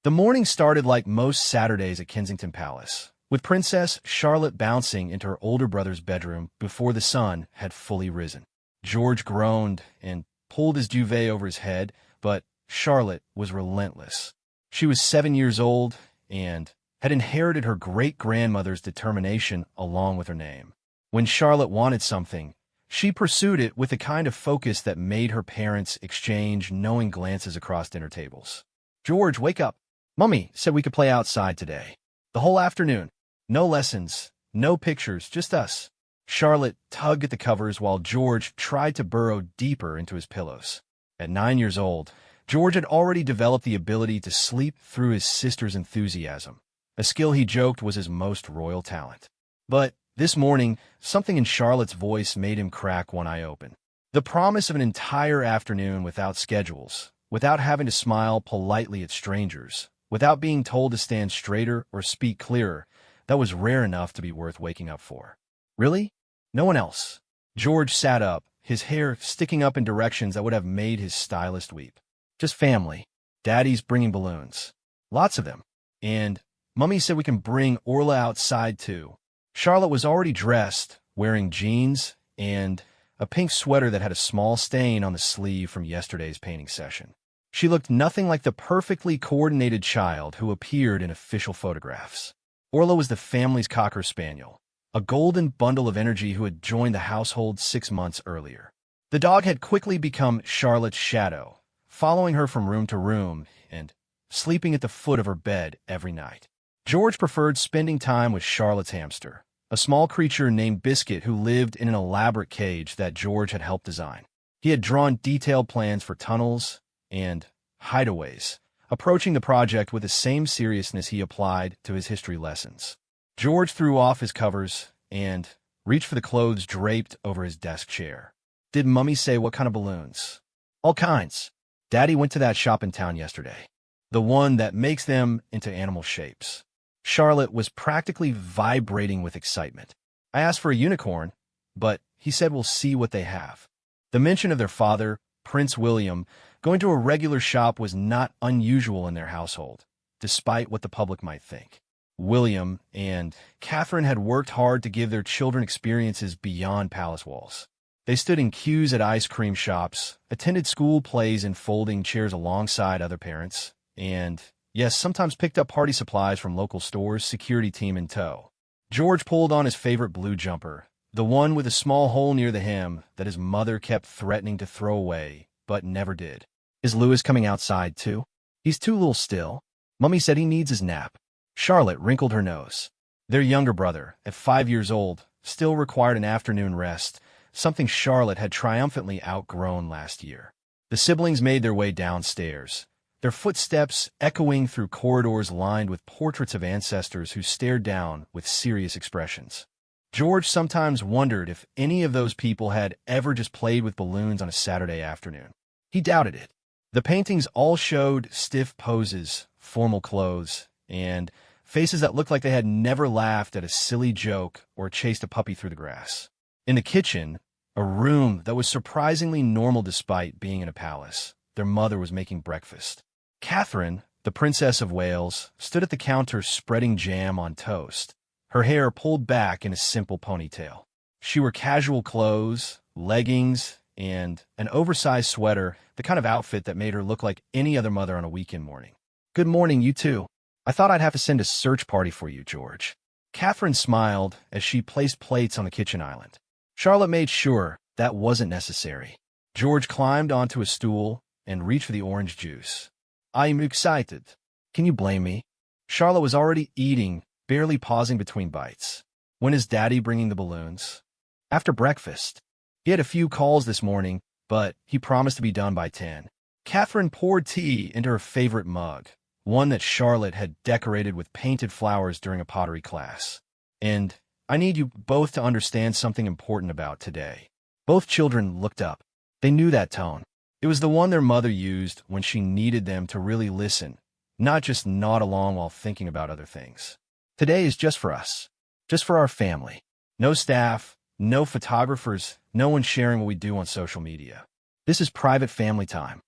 The morning started like most Saturdays at Kensington Palace, with Princess Charlotte bouncing into her older brother's bedroom before the sun had fully risen. George groaned and pulled his duvet over his head, but Charlotte was relentless. She was 7 years old and had inherited her great-grandmother's determination along with her name. When Charlotte wanted something, she pursued it with the kind of focus that made her parents exchange knowing glances across dinner tables. "George, wake up. Mummy said we could play outside today. The whole afternoon. No lessons, no pictures, just us." Charlotte tugged at the covers while George tried to burrow deeper into his pillows. At 9 years old, George had already developed the ability to sleep through his sister's enthusiasm, a skill he joked was his most royal talent. But this morning, something in Charlotte's voice made him crack one eye open. The promise of an entire afternoon without schedules, without having to smile politely at strangers, without being told to stand straighter or speak clearer, that was rare enough to be worth waking up for. Really? No one else? George sat up, his hair sticking up in directions that would have made his stylist weep. Just family. Daddy's bringing balloons. Lots of them. And Mummy said we can bring Orla outside too. Charlotte was already dressed, wearing jeans and a pink sweater that had a small stain on the sleeve from yesterday's painting session. She looked nothing like the perfectly coordinated child who appeared in official photographs. Orla was the family's cocker spaniel, a golden bundle of energy who had joined the household 6 months earlier. The dog had quickly become Charlotte's shadow, following her from room to room and sleeping at the foot of her bed every night. George preferred spending time with Charlotte's hamster, a small creature named Biscuit who lived in an elaborate cage that George had helped design. He had drawn detailed plans for tunnels and hideaways, approaching the project with the same seriousness he applied to his history lessons. George threw off his covers and reached for the clothes draped over his desk chair. "Did Mummy say what kind of balloons?" "All kinds. Daddy went to that shop in town yesterday. The one that makes them into animal shapes." Charlotte was practically vibrating with excitement. "I asked for a unicorn, but he said we'll see what they have." The mention of their father, Prince William, going to a regular shop was not unusual in their household, despite what the public might think. William and Catherine had worked hard to give their children experiences beyond palace walls. They stood in queues at ice cream shops, attended school plays in folding chairs alongside other parents, and, yes, sometimes picked up party supplies from local stores, security team in tow. George pulled on his favorite blue jumper, the one with a small hole near the hem that his mother kept threatening to throw away, but never did. "Is Louis coming outside, too?" "He's too little still. Mummy said he needs his nap." Charlotte wrinkled her nose. Their younger brother, at 5 years old, still required an afternoon rest, something Charlotte had triumphantly outgrown last year. The siblings made their way downstairs, their footsteps echoing through corridors lined with portraits of ancestors who stared down with serious expressions. George sometimes wondered if any of those people had ever just played with balloons on a Saturday afternoon. He doubted it. The paintings all showed stiff poses, formal clothes, and faces that looked like they had never laughed at a silly joke or chased a puppy through the grass. In the kitchen, a room that was surprisingly normal despite being in a palace, their mother was making breakfast. Catherine, the Princess of Wales, stood at the counter spreading jam on toast, her hair pulled back in a simple ponytail. She wore casual clothes, leggings, and an oversized sweater, the kind of outfit that made her look like any other mother on a weekend morning. "Good morning, you too. I thought I'd have to send a search party for you, George." Catherine smiled as she placed plates on the kitchen island. Charlotte made sure that wasn't necessary. George climbed onto a stool and reached for the orange juice. "I'm excited." "Can you blame me?" Charlotte was already eating, barely pausing between bites. "When is Daddy bringing the balloons?" "After breakfast. He had a few calls this morning, but he promised to be done by 10. Catherine poured tea into her favorite mug, one that Charlotte had decorated with painted flowers during a pottery class. "And I need you both to understand something important about today." Both children looked up. They knew that tone. It was the one their mother used when she needed them to really listen, not just nod along while thinking about other things. "Today is just for us. Just for our family. No staff, no photographers, no one sharing what we do on social media. This is private family time."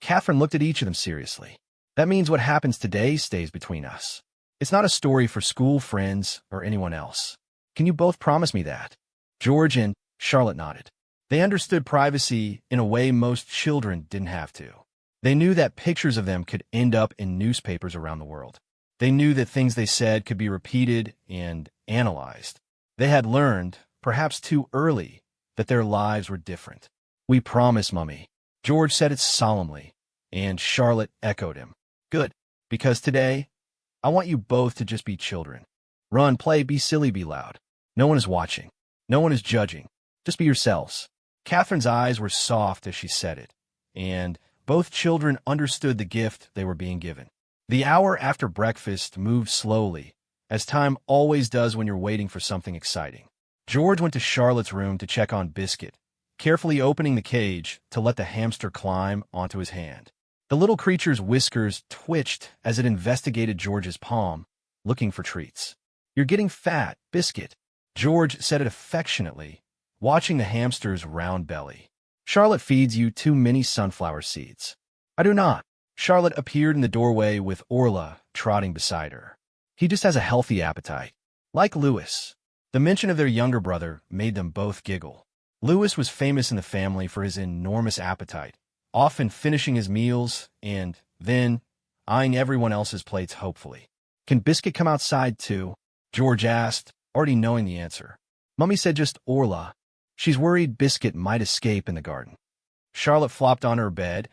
Catherine looked at each of them seriously. That means what happens today stays between us. It's not a story for school friends or anyone else. Can you both promise me that?" George and Charlotte nodded. They understood privacy in a way most children didn't have to. They knew that pictures of them could end up in newspapers around the world. They knew that things they said could be repeated and analyzed. They had learned, perhaps too early, that their lives were different. "We promise, Mummy." George said it solemnly, and Charlotte echoed him. "Good, because today, I want you both to just be children. Run, play, be silly, be loud. No one is watching. No one is judging. Just be yourselves." Catherine's eyes were soft as she said it, and both children understood the gift they were being given. The hour after breakfast moved slowly, as time always does when you're waiting for something exciting. George went to Charlotte's room to check on Biscuit, carefully opening the cage to let the hamster climb onto his hand. The little creature's whiskers twitched as it investigated George's palm, looking for treats. "You're getting fat, Biscuit," George said it affectionately, watching the hamster's round belly. "Charlotte feeds you too many sunflower seeds." "I do not." Charlotte appeared in the doorway with Orla trotting beside her. "He just has a healthy appetite. Like Louis." The mention of their younger brother made them both giggle. Louis was famous in the family for his enormous appetite, often finishing his meals and then eyeing everyone else's plates hopefully. "Can Biscuit come outside too?" George asked, already knowing the answer. "Mummy said just Orla. She's worried Biscuit might escape in the garden." Charlotte flopped on her bed,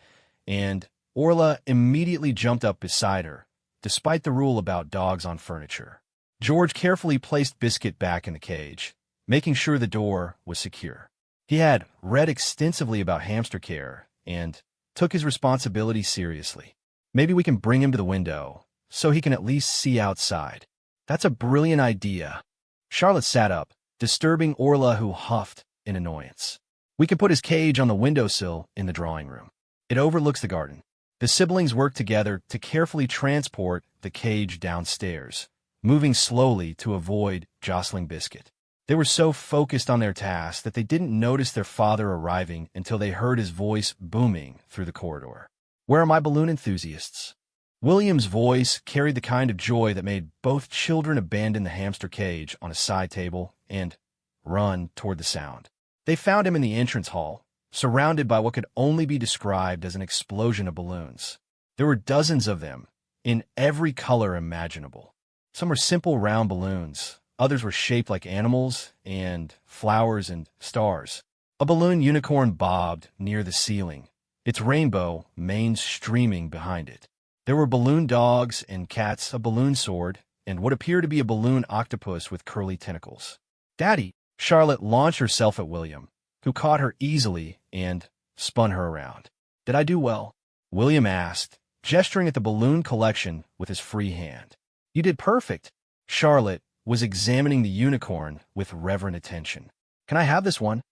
and Orla immediately jumped up beside her, despite the rule about dogs on furniture. George carefully placed Biscuit back in the cage, making sure the door was secure. He had read extensively about hamster care and took his responsibility seriously. "Maybe we can bring him to the window, so he can at least see outside." "That's a brilliant idea." Charlotte sat up, disturbing Orla, who huffed in annoyance. "We could put his cage on the windowsill in the drawing room. It overlooks the garden." The siblings worked together to carefully transport the cage downstairs, moving slowly to avoid jostling Biscuit. They were so focused on their task that they didn't notice their father arriving until they heard his voice booming through the corridor. "Where are my balloon enthusiasts?" William's voice carried the kind of joy that made both children abandon the hamster cage on a side table and run toward the sound. They found him in the entrance hall, surrounded by what could only be described as an explosion of balloons. There were dozens of them, in every color imaginable. Some were simple round balloons, others were shaped like animals and flowers and stars. A balloon unicorn bobbed near the ceiling, its rainbow mane streaming behind it. There were balloon dogs and cats, a balloon sword, and what appeared to be a balloon octopus with curly tentacles. "Daddy!" Charlotte launched herself at William, who caught her easily and spun her around. "Did I do well?" William asked, gesturing at the balloon collection with his free hand. "You did perfect." Charlotte was examining the unicorn with reverent attention. "Can I have this one?"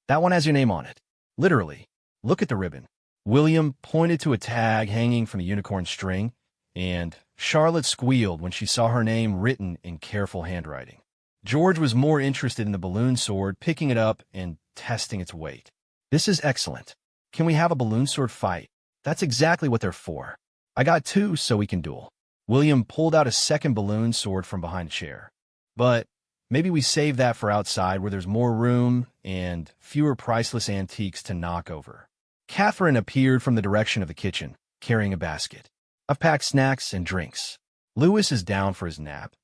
"That one has your name on it." "Literally. Look at the ribbon." William pointed to a tag hanging from the unicorn string, and Charlotte squealed when she saw her name written in careful handwriting. George was more interested in the balloon sword, picking it up and testing its weight. "This is excellent. Can we have a balloon sword fight?" "That's exactly what they're for. I got two so we can duel." William pulled out a second balloon sword from behind a chair. "But maybe we save that for outside where there's more room and fewer priceless antiques to knock over." Catherine appeared from the direction of the kitchen, carrying a basket. "I've packed snacks and drinks. Louis is down for his nap,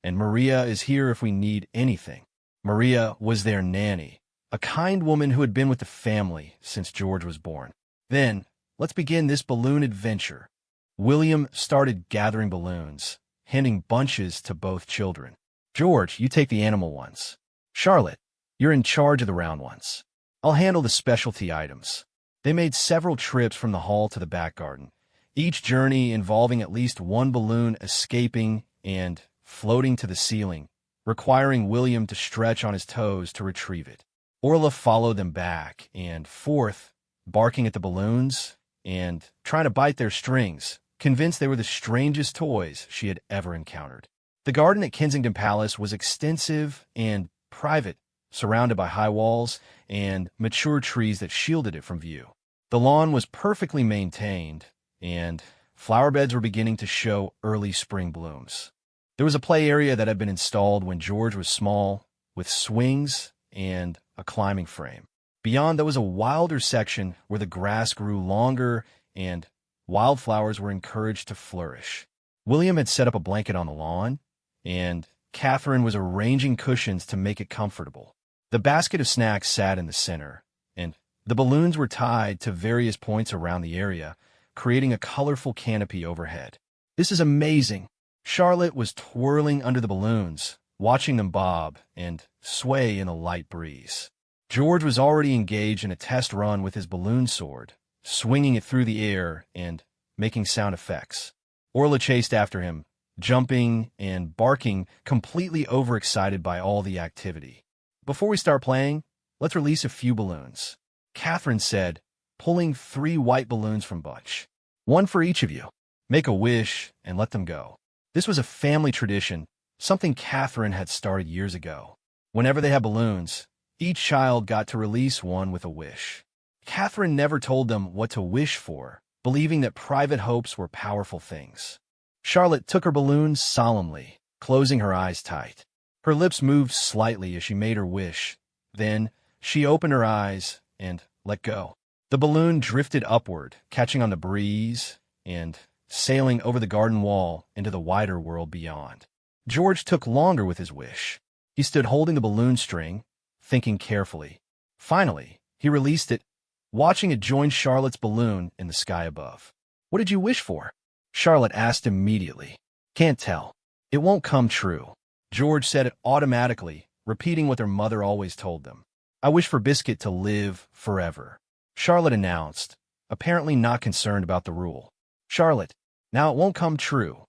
and Maria is here if we need anything." Maria was their nanny, a kind woman who had been with the family since George was born. "Then, let's begin this balloon adventure." William started gathering balloons, handing bunches to both children. "George, you take the animal ones. Charlotte, you're in charge of the round ones. I'll handle the specialty items." They made several trips from the hall to the back garden, each journey involving at least one balloon escaping and floating to the ceiling, requiring William to stretch on his toes to retrieve it. Orla followed them back and forth, barking at the balloons and trying to bite their strings, convinced they were the strangest toys she had ever encountered. The garden at Kensington Palace was extensive and private, surrounded by high walls and mature trees that shielded it from view. The lawn was perfectly maintained, and flower beds were beginning to show early spring blooms. There was a play area that had been installed when George was small, with swings and a climbing frame. Beyond, there was a wilder section where the grass grew longer and wildflowers were encouraged to flourish. William had set up a blanket on the lawn, and Catherine was arranging cushions to make it comfortable. The basket of snacks sat in the center, and the balloons were tied to various points around the area, creating a colorful canopy overhead. "This is amazing." Charlotte was twirling under the balloons, watching them bob and sway in a light breeze. George was already engaged in a test run with his balloon sword, swinging it through the air and making sound effects. Orla chased after him, jumping and barking, completely overexcited by all the activity. "Before we start playing, let's release a few balloons," Catherine said, pulling 3 white balloons from Butch. "One for each of you. Make a wish and let them go." This was a family tradition, something Catherine had started years ago. Whenever they had balloons, each child got to release one with a wish. Catherine never told them what to wish for, believing that private hopes were powerful things. Charlotte took her balloons solemnly, closing her eyes tight. Her lips moved slightly as she made her wish. Then she opened her eyes and let go. The balloon drifted upward, catching on the breeze and sailing over the garden wall into the wider world beyond. George took longer with his wish. He stood holding the balloon string, thinking carefully. Finally, he released it, watching it join Charlotte's balloon in the sky above. "What did you wish for?" Charlotte asked immediately. "Can't tell. It won't come true." George said it automatically, repeating what their mother always told them. "I wish for Biscuit to live forever," Charlotte announced, apparently not concerned about the rule. "Charlotte, now it won't come true."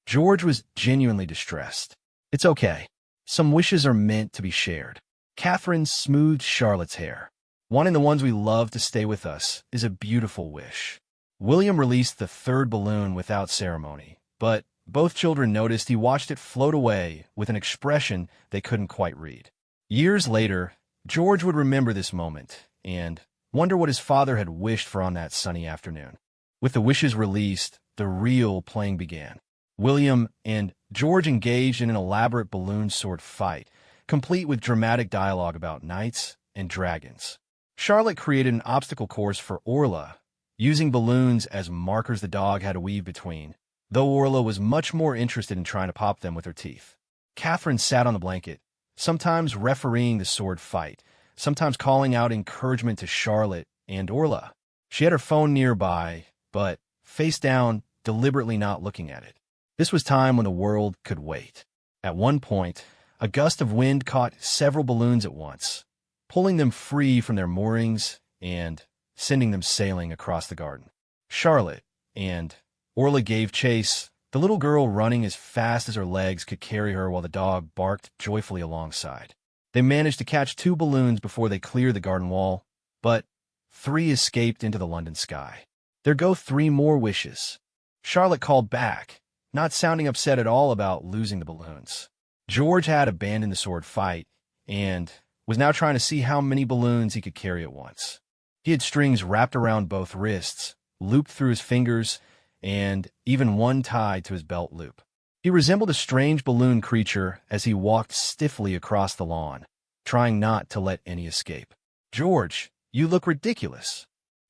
George was genuinely distressed. "It's okay. Some wishes are meant to be shared." Catherine smoothed Charlotte's hair. "Wanting the ones we love to stay with us is a beautiful wish." William released the 3rd balloon without ceremony, but both children noticed he watched it float away with an expression they couldn't quite read. Years later, George would remember this moment and wonder what his father had wished for on that sunny afternoon. With the wishes released, the real playing began. William and George engaged in an elaborate balloon sword fight, complete with dramatic dialogue about knights and dragons. Charlotte created an obstacle course for Orla, using balloons as markers the dog had to weave between, though Orla was much more interested in trying to pop them with her teeth. Catherine sat on the blanket, sometimes refereeing the sword fight, sometimes calling out encouragement to Charlotte and Orla. She had her phone nearby, but face down, deliberately not looking at it. This was time when the world could wait. At one point, a gust of wind caught several balloons at once, pulling them free from their moorings and sending them sailing across the garden. Charlotte and Orla gave chase, the little girl running as fast as her legs could carry her while the dog barked joyfully alongside. They managed to catch 2 balloons before they cleared the garden wall, but 3 escaped into the London sky. "There go 3 more wishes." Charlotte called back, not sounding upset at all about losing the balloons. George had abandoned the sword fight and was now trying to see how many balloons he could carry at once. He had strings wrapped around both wrists, looped through his fingers, and even one tied to his belt loop. He resembled a strange balloon creature as he walked stiffly across the lawn, trying not to let any escape. "George, you look ridiculous."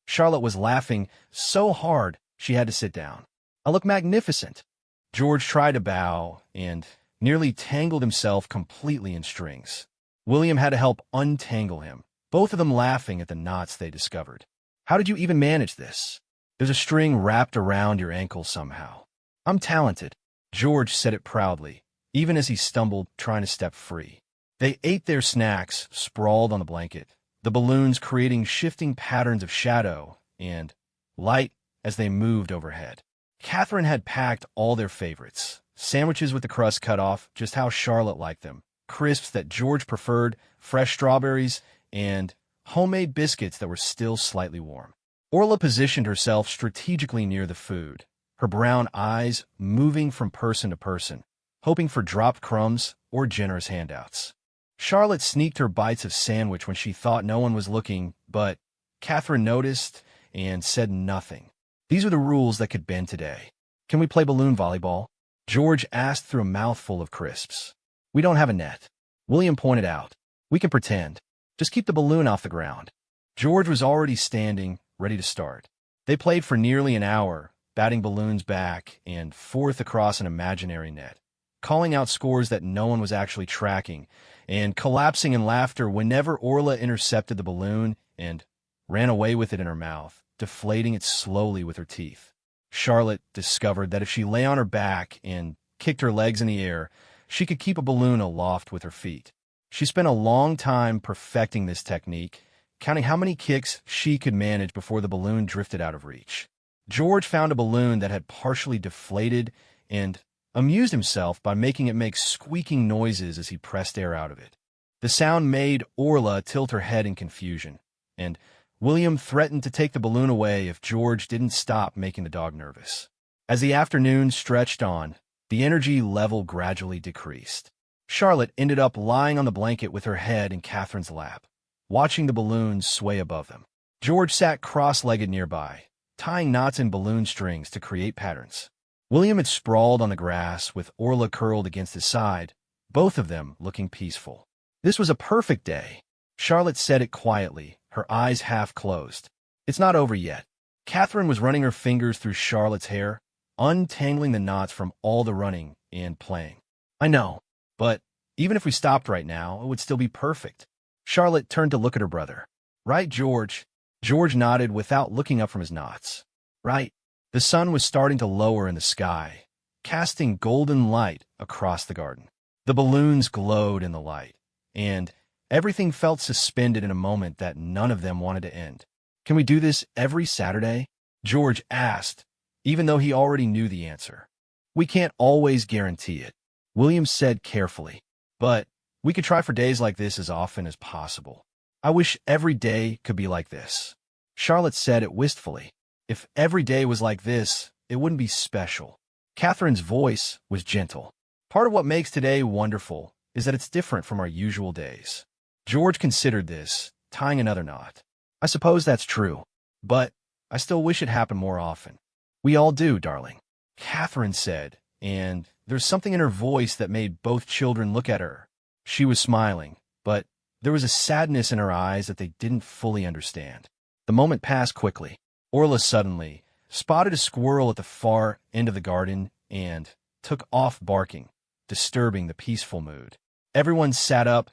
Charlotte was laughing so hard she had to sit down. "I look magnificent." George tried to bow and nearly tangled himself completely in strings. William had to help untangle him, both of them laughing at the knots they discovered. "How did you even manage this?" "There's a string wrapped around your ankle somehow." "I'm talented." George said it proudly, even as he stumbled trying to step free. They ate their snacks, sprawled on the blanket, the balloons creating shifting patterns of shadow and light as they moved overhead. Catherine had packed all their favorites, sandwiches with the crust cut off just how Charlotte liked them, crisps that George preferred, fresh strawberries, and homemade biscuits that were still slightly warm. Orla positioned herself strategically near the food, her brown eyes moving from person to person, hoping for dropped crumbs or generous handouts. Charlotte sneaked her bites of sandwich when she thought no one was looking, but Catherine noticed and said nothing. These are the rules that could bend today. Can we play balloon volleyball? George asked through a mouthful of crisps. We don't have a net. William pointed out. We can pretend. Just keep the balloon off the ground. George was already standing, ready to start. They played for nearly an hour, batting balloons back and forth across an imaginary net, calling out scores that no one was actually tracking, and collapsing in laughter whenever Orla intercepted the balloon and ran away with it in her mouth, deflating it slowly with her teeth. Charlotte discovered that if she lay on her back and kicked her legs in the air, she could keep a balloon aloft with her feet. She spent a long time perfecting this technique, counting how many kicks she could manage before the balloon drifted out of reach. George found a balloon that had partially deflated and amused himself by making it make squeaking noises as he pressed air out of it. The sound made Orla tilt her head in confusion, and William threatened to take the balloon away if George didn't stop making the dog nervous. As the afternoon stretched on, the energy level gradually decreased. Charlotte ended up lying on the blanket with her head in Catherine's lap, watching the balloons sway above them. George sat cross-legged nearby, tying knots in balloon strings to create patterns. William had sprawled on the grass with Orla curled against his side, both of them looking peaceful. This was a perfect day. Charlotte said it quietly, her eyes half closed. It's not over yet. Catherine was running her fingers through Charlotte's hair, untangling the knots from all the running and playing. I know, but even if we stopped right now, it would still be perfect. Charlotte turned to look at her brother. Right, George? George nodded without looking up from his knots. Right. The sun was starting to lower in the sky, casting golden light across the garden. The balloons glowed in the light, and everything felt suspended in a moment that none of them wanted to end. Can we do this every Saturday? George asked, even though he already knew the answer. We can't always guarantee it, William said carefully, but we could try for days like this as often as possible. I wish every day could be like this. Charlotte said it wistfully. If every day was like this, it wouldn't be special. Catherine's voice was gentle. Part of what makes today wonderful is that it's different from our usual days. George considered this, tying another knot. I suppose that's true, but I still wish it happened more often. We all do, darling, Catherine said, and there's something in her voice that made both children look at her. She was smiling, but there was a sadness in her eyes that they didn't fully understand. The moment passed quickly. Orla suddenly spotted a squirrel at the far end of the garden and took off barking, disturbing the peaceful mood. Everyone sat up,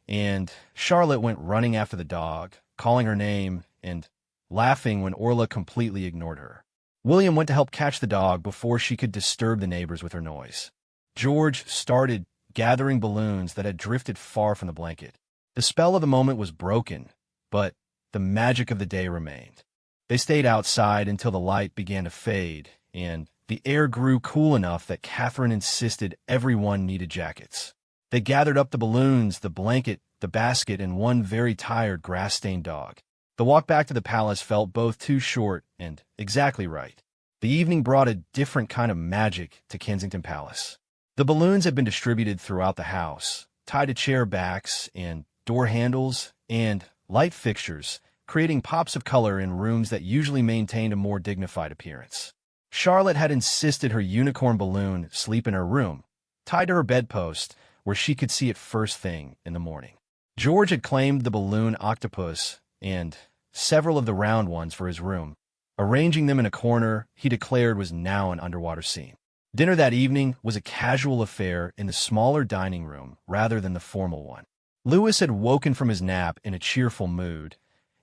and Charlotte went running after the dog, calling her name and laughing when Orla completely ignored her. William went to help catch the dog before she could disturb the neighbors with her noise. George started gathering balloons that had drifted far from the blanket. The spell of the moment was broken, but the magic of the day remained. They stayed outside until the light began to fade, and the air grew cool enough that Catherine insisted everyone needed jackets. They gathered up the balloons, the blanket, the basket, and one very tired, grass-stained dog. The walk back to the palace felt both too short and exactly right. The evening brought a different kind of magic to Kensington Palace. The balloons had been distributed throughout the house, tied to chair backs and door handles and light fixtures, creating pops of color in rooms that usually maintained a more dignified appearance. Charlotte had insisted her unicorn balloon sleep in her room, tied to her bedpost, where she could see it first thing in the morning. George had claimed the balloon octopus and several of the round ones for his room. Arranging them in a corner, he declared was now an underwater scene. Dinner that evening was a casual affair in the smaller dining room rather than the formal one. Louis had woken from his nap in a cheerful mood,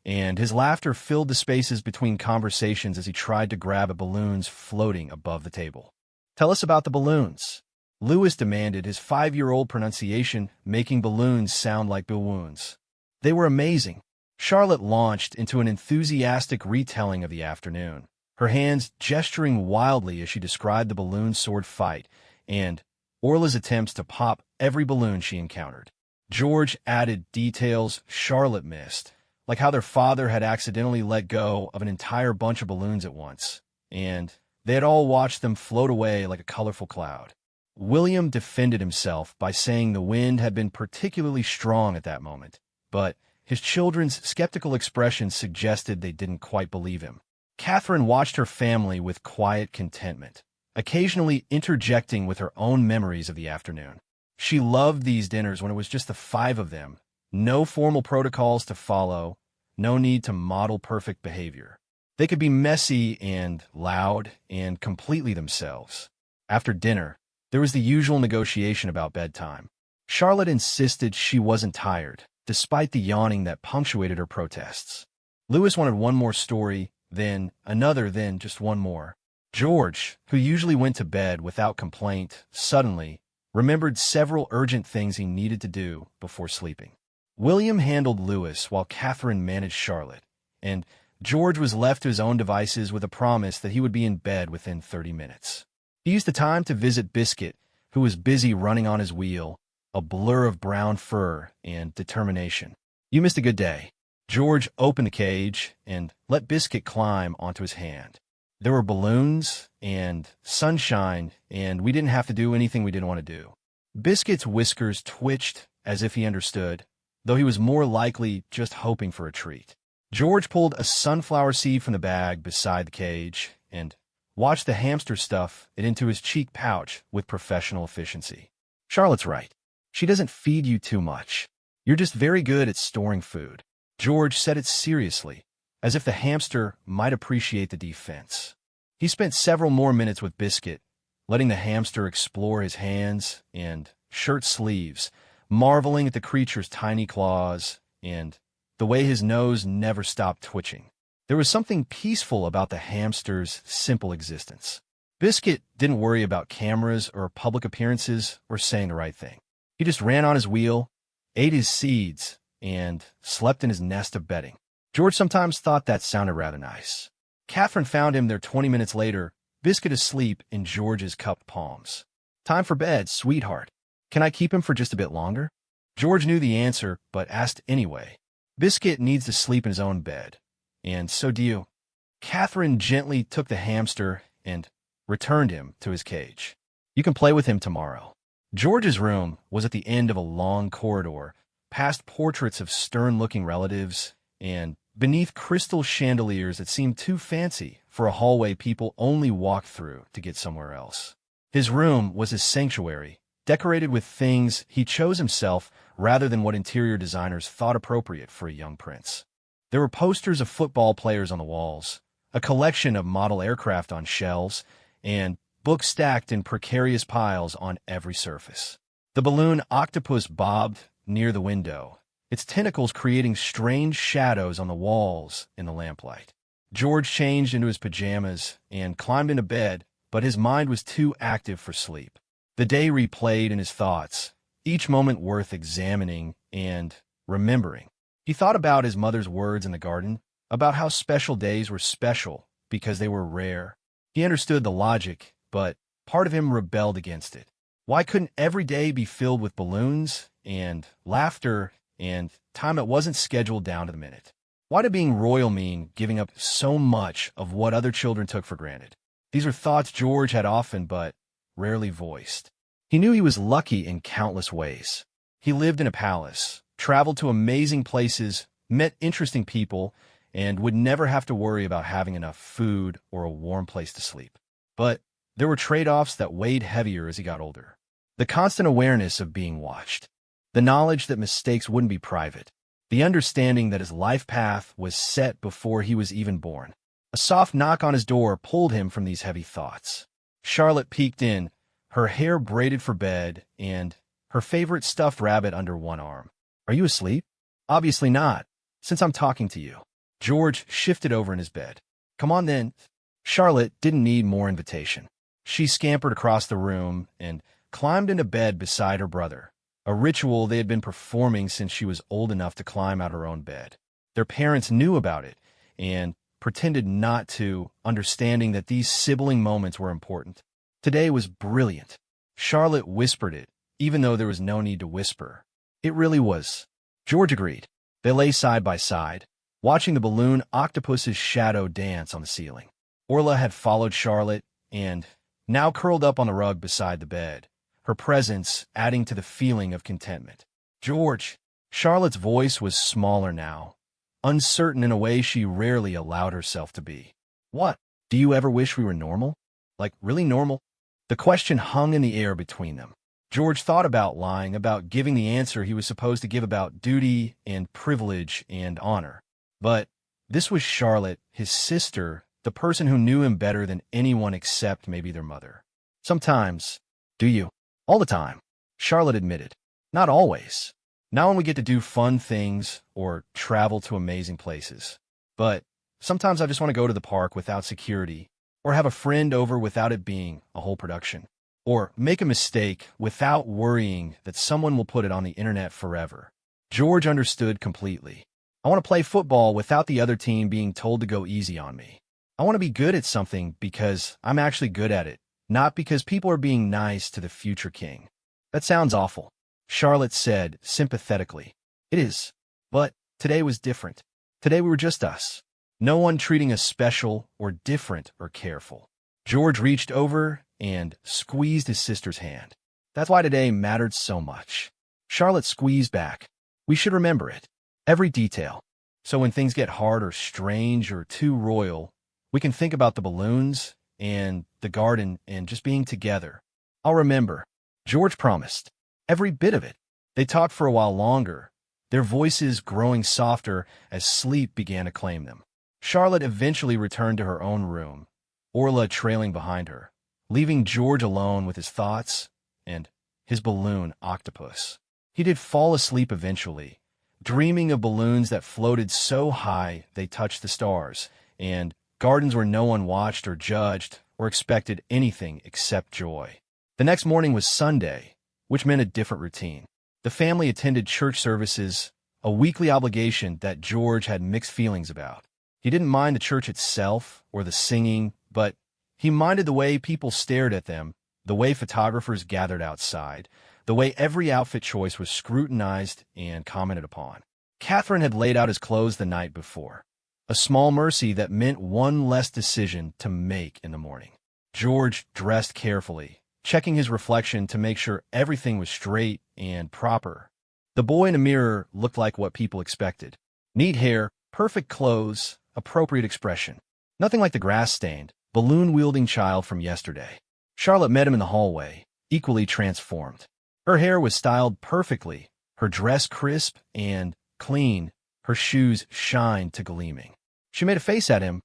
and his laughter filled the spaces between conversations as he tried to grab at balloons floating above the table. Tell us about the balloons, Louis demanded, his 5-year-old pronunciation making balloons sound like balloons. They were amazing. Charlotte launched into an enthusiastic retelling of the afternoon, her hands gesturing wildly as she described the balloon sword fight and Orla's attempts to pop every balloon she encountered. George added details Charlotte missed, like how their father had accidentally let go of an entire bunch of balloons at once, and they had all watched them float away like a colorful cloud. William defended himself by saying the wind had been particularly strong at that moment, but his children's skeptical expressions suggested they didn't quite believe him. Catherine watched her family with quiet contentment, occasionally interjecting with her own memories of the afternoon. She loved these dinners when it was just the five of them. No formal protocols to follow, no need to model perfect behavior. They could be messy and loud and completely themselves. After dinner, there was the usual negotiation about bedtime. Charlotte insisted she wasn't tired, despite the yawning that punctuated her protests. Louis wanted one more story, then another, then just one more. George, who usually went to bed without complaint, suddenly remembered several urgent things he needed to do before sleeping. William handled Louis while Catherine managed Charlotte, and George was left to his own devices with a promise that he would be in bed within 30 minutes. He used the time to visit Biscuit, who was busy running on his wheel, a blur of brown fur and determination. "You missed a good day." George opened the cage and let Biscuit climb onto his hand. There were balloons and sunshine, and we didn't have to do anything we didn't want to do. Biscuit's whiskers twitched as if he understood, though he was more likely just hoping for a treat. George pulled a sunflower seed from the bag beside the cage and watched the hamster stuff it into his cheek pouch with professional efficiency. "Charlotte's right. She doesn't feed you too much. You're just very good at storing food." George said it seriously, as if the hamster might appreciate the defense. He spent several more minutes with Biscuit, letting the hamster explore his hands and shirt sleeves, marveling at the creature's tiny claws and the way his nose never stopped twitching. There was something peaceful about the hamster's simple existence. Biscuit didn't worry about cameras or public appearances or saying the right thing. He just ran on his wheel, ate his seeds, and slept in his nest of bedding. George sometimes thought that sounded rather nice. Catherine found him there 20 minutes later, Biscuit asleep in George's cupped palms. "Time for bed, sweetheart. Can I keep him for just a bit longer?" George knew the answer, but asked anyway. "Biscuit needs to sleep in his own bed, and so do you." Catherine gently took the hamster and returned him to his cage. "You can play with him tomorrow." George's room was at the end of a long corridor, past portraits of stern-looking relatives, and beneath crystal chandeliers that seemed too fancy for a hallway people only walked through to get somewhere else. His room was his sanctuary, decorated with things he chose himself rather than what interior designers thought appropriate for a young prince. There were posters of football players on the walls, a collection of model aircraft on shelves, and books stacked in precarious piles on every surface. The balloon octopus bobbed near the window, its tentacles creating strange shadows on the walls in the lamplight. George changed into his pajamas and climbed into bed, but his mind was too active for sleep. The day replayed in his thoughts, each moment worth examining and remembering. He thought about his mother's words in the garden, about how special days were special because they were rare. He understood the logic, but part of him rebelled against it. Why couldn't every day be filled with balloons and laughter and time that wasn't scheduled down to the minute? Why did being royal mean giving up so much of what other children took for granted? These were thoughts George had often but rarely voiced. He knew he was lucky in countless ways. He lived in a palace, traveled to amazing places, met interesting people, and would never have to worry about having enough food or a warm place to sleep. But there were trade-offs that weighed heavier as he got older. The constant awareness of being watched, the knowledge that mistakes wouldn't be private, the understanding that his life path was set before he was even born. A soft knock on his door pulled him from these heavy thoughts. Charlotte peeked in, her hair braided for bed, and her favorite stuffed rabbit under one arm. "Are you asleep?" "Obviously not, since I'm talking to you." George shifted over in his bed. "Come on then." Charlotte didn't need more invitation. She scampered across the room and climbed into bed beside her brother, a ritual they had been performing since she was old enough to climb out her own bed. Their parents knew about it and pretended not to, understanding that these sibling moments were important. Today was brilliant. Charlotte whispered it, even though there was no need to whisper. It really was. George agreed. They lay side by side, watching the balloon octopus's shadow dance on the ceiling. Orla had followed Charlotte and now curled up on the rug beside the bed, her presence adding to the feeling of contentment. "George." Charlotte's voice was smaller now, uncertain in a way she rarely allowed herself to be. What? Do you ever wish we were normal? Like, really normal? The question hung in the air between them. George thought about lying, about giving the answer he was supposed to give about duty and privilege and honor. But this was Charlotte, his sister, the person who knew him better than anyone except maybe their mother. Sometimes. Do you? All the time, Charlotte admitted. Not always. Not when we get to do fun things or travel to amazing places. But sometimes I just want to go to the park without security, or have a friend over without it being a whole production, or make a mistake without worrying that someone will put it on the internet forever. George understood completely. I want to play football without the other team being told to go easy on me. I want to be good at something because I'm actually good at it, not because people are being nice to the future king. That sounds awful, Charlotte said sympathetically. It is. But today was different. Today we were just us. No one treating us special or different or careful. George reached over and squeezed his sister's hand. That's why today mattered so much. Charlotte squeezed back. We should remember it. Every detail. So when things get hard or strange or too royal, we can think about the balloons and the garden and just being together. I'll remember. George promised. Every bit of it. They talked for a while longer, their voices growing softer as sleep began to claim them. Charlotte eventually returned to her own room, Orla trailing behind her, leaving George alone with his thoughts and his balloon octopus. He did fall asleep eventually, dreaming of balloons that floated so high they touched the stars, and gardens where no one watched or judged or expected anything except joy. The next morning was Sunday, which meant a different routine. The family attended church services, a weekly obligation that George had mixed feelings about. He didn't mind the church itself or the singing, but he minded the way people stared at them, the way photographers gathered outside, the way every outfit choice was scrutinized and commented upon. Catherine had laid out his clothes the night before, a small mercy that meant one less decision to make in the morning. George dressed carefully, checking his reflection to make sure everything was straight and proper. The boy in the mirror looked like what people expected. Neat hair, perfect clothes, appropriate expression. Nothing like the grass-stained, balloon-wielding child from yesterday. Charlotte met him in the hallway, equally transformed. Her hair was styled perfectly, her dress crisp and clean, her shoes shined to gleaming. She made a face at him,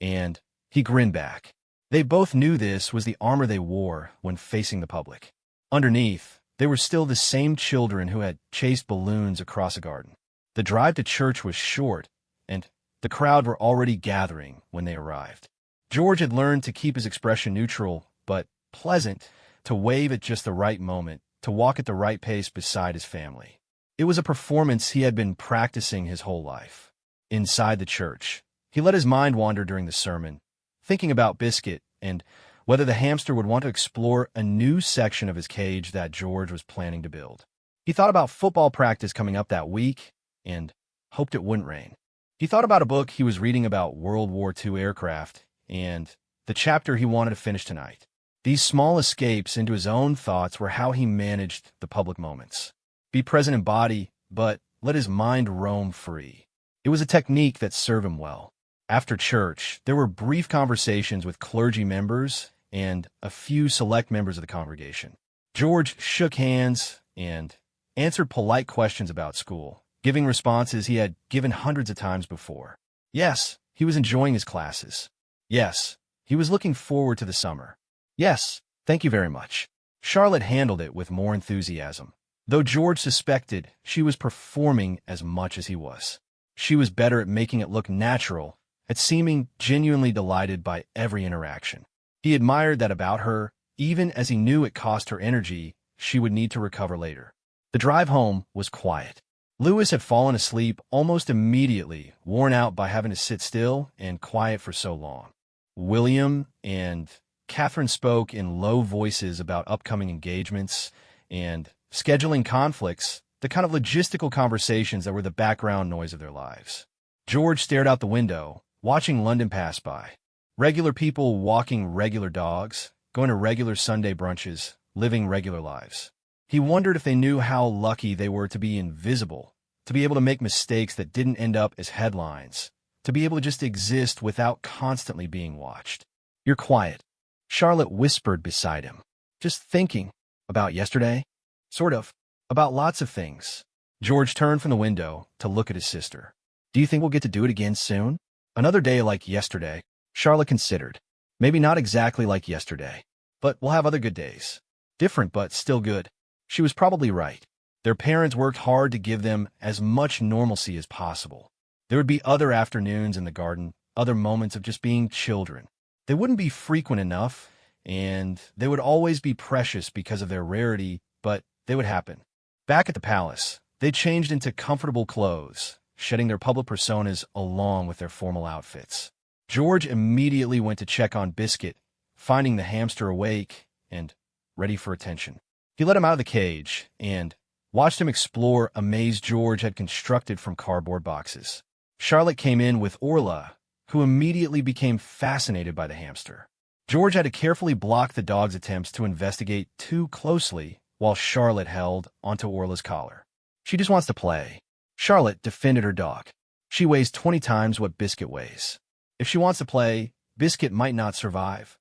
and he grinned back. They both knew this was the armor they wore when facing the public. Underneath, they were still the same children who had chased balloons across a garden. The drive to church was short, and the crowd were already gathering when they arrived. George had learned to keep his expression neutral, but pleasant, to wave at just the right moment, to walk at the right pace beside his family. It was a performance he had been practicing his whole life. Inside the church, he let his mind wander during the sermon, thinking about Biscuit and whether the hamster would want to explore a new section of his cage that George was planning to build. He thought about football practice coming up that week and hoped it wouldn't rain. He thought about a book he was reading about World War II aircraft and the chapter he wanted to finish tonight. These small escapes into his own thoughts were how he managed the public moments. Be present in body, but let his mind roam free. It was a technique that served him well. After church, there were brief conversations with clergy members and a few select members of the congregation. George shook hands and answered polite questions about school, giving responses he had given hundreds of times before. Yes, he was enjoying his classes. Yes, he was looking forward to the summer. Yes, thank you very much. Charlotte handled it with more enthusiasm, though George suspected she was performing as much as he was. She was better at making it look natural, at seeming genuinely delighted by every interaction. He admired that about her, even as he knew it cost her energy she would need to recover later. The drive home was quiet. Lewis had fallen asleep almost immediately, worn out by having to sit still and quiet for so long. William and Catherine spoke in low voices about upcoming engagements and scheduling conflicts, the kind of logistical conversations that were the background noise of their lives. George stared out the window, watching London pass by. Regular people walking regular dogs, going to regular Sunday brunches, living regular lives. He wondered if they knew how lucky they were to be invisible, to be able to make mistakes that didn't end up as headlines, to be able to just exist without constantly being watched. "You're quiet," Charlotte whispered beside him. "Just thinking. About yesterday?" "Sort of. About lots of things." George turned from the window to look at his sister. "Do you think we'll get to do it again soon?" "Another day like yesterday," Charlotte considered. "Maybe not exactly like yesterday, but we'll have other good days. Different, but still good." She was probably right. Their parents worked hard to give them as much normalcy as possible. There would be other afternoons in the garden, other moments of just being children. They wouldn't be frequent enough, and they would always be precious because of their rarity, but they would happen. Back at the palace, they changed into comfortable clothes, shedding their public personas along with their formal outfits. George immediately went to check on Biscuit, finding the hamster awake and ready for attention. He let him out of the cage and watched him explore a maze George had constructed from cardboard boxes. Charlotte came in with Orla, who immediately became fascinated by the hamster. George had to carefully block the dog's attempts to investigate too closely while Charlotte held onto Orla's collar. "She just wants to play." Charlotte defended her dog. "She weighs 20 times what Biscuit weighs. If she wants to play, Biscuit might not survive."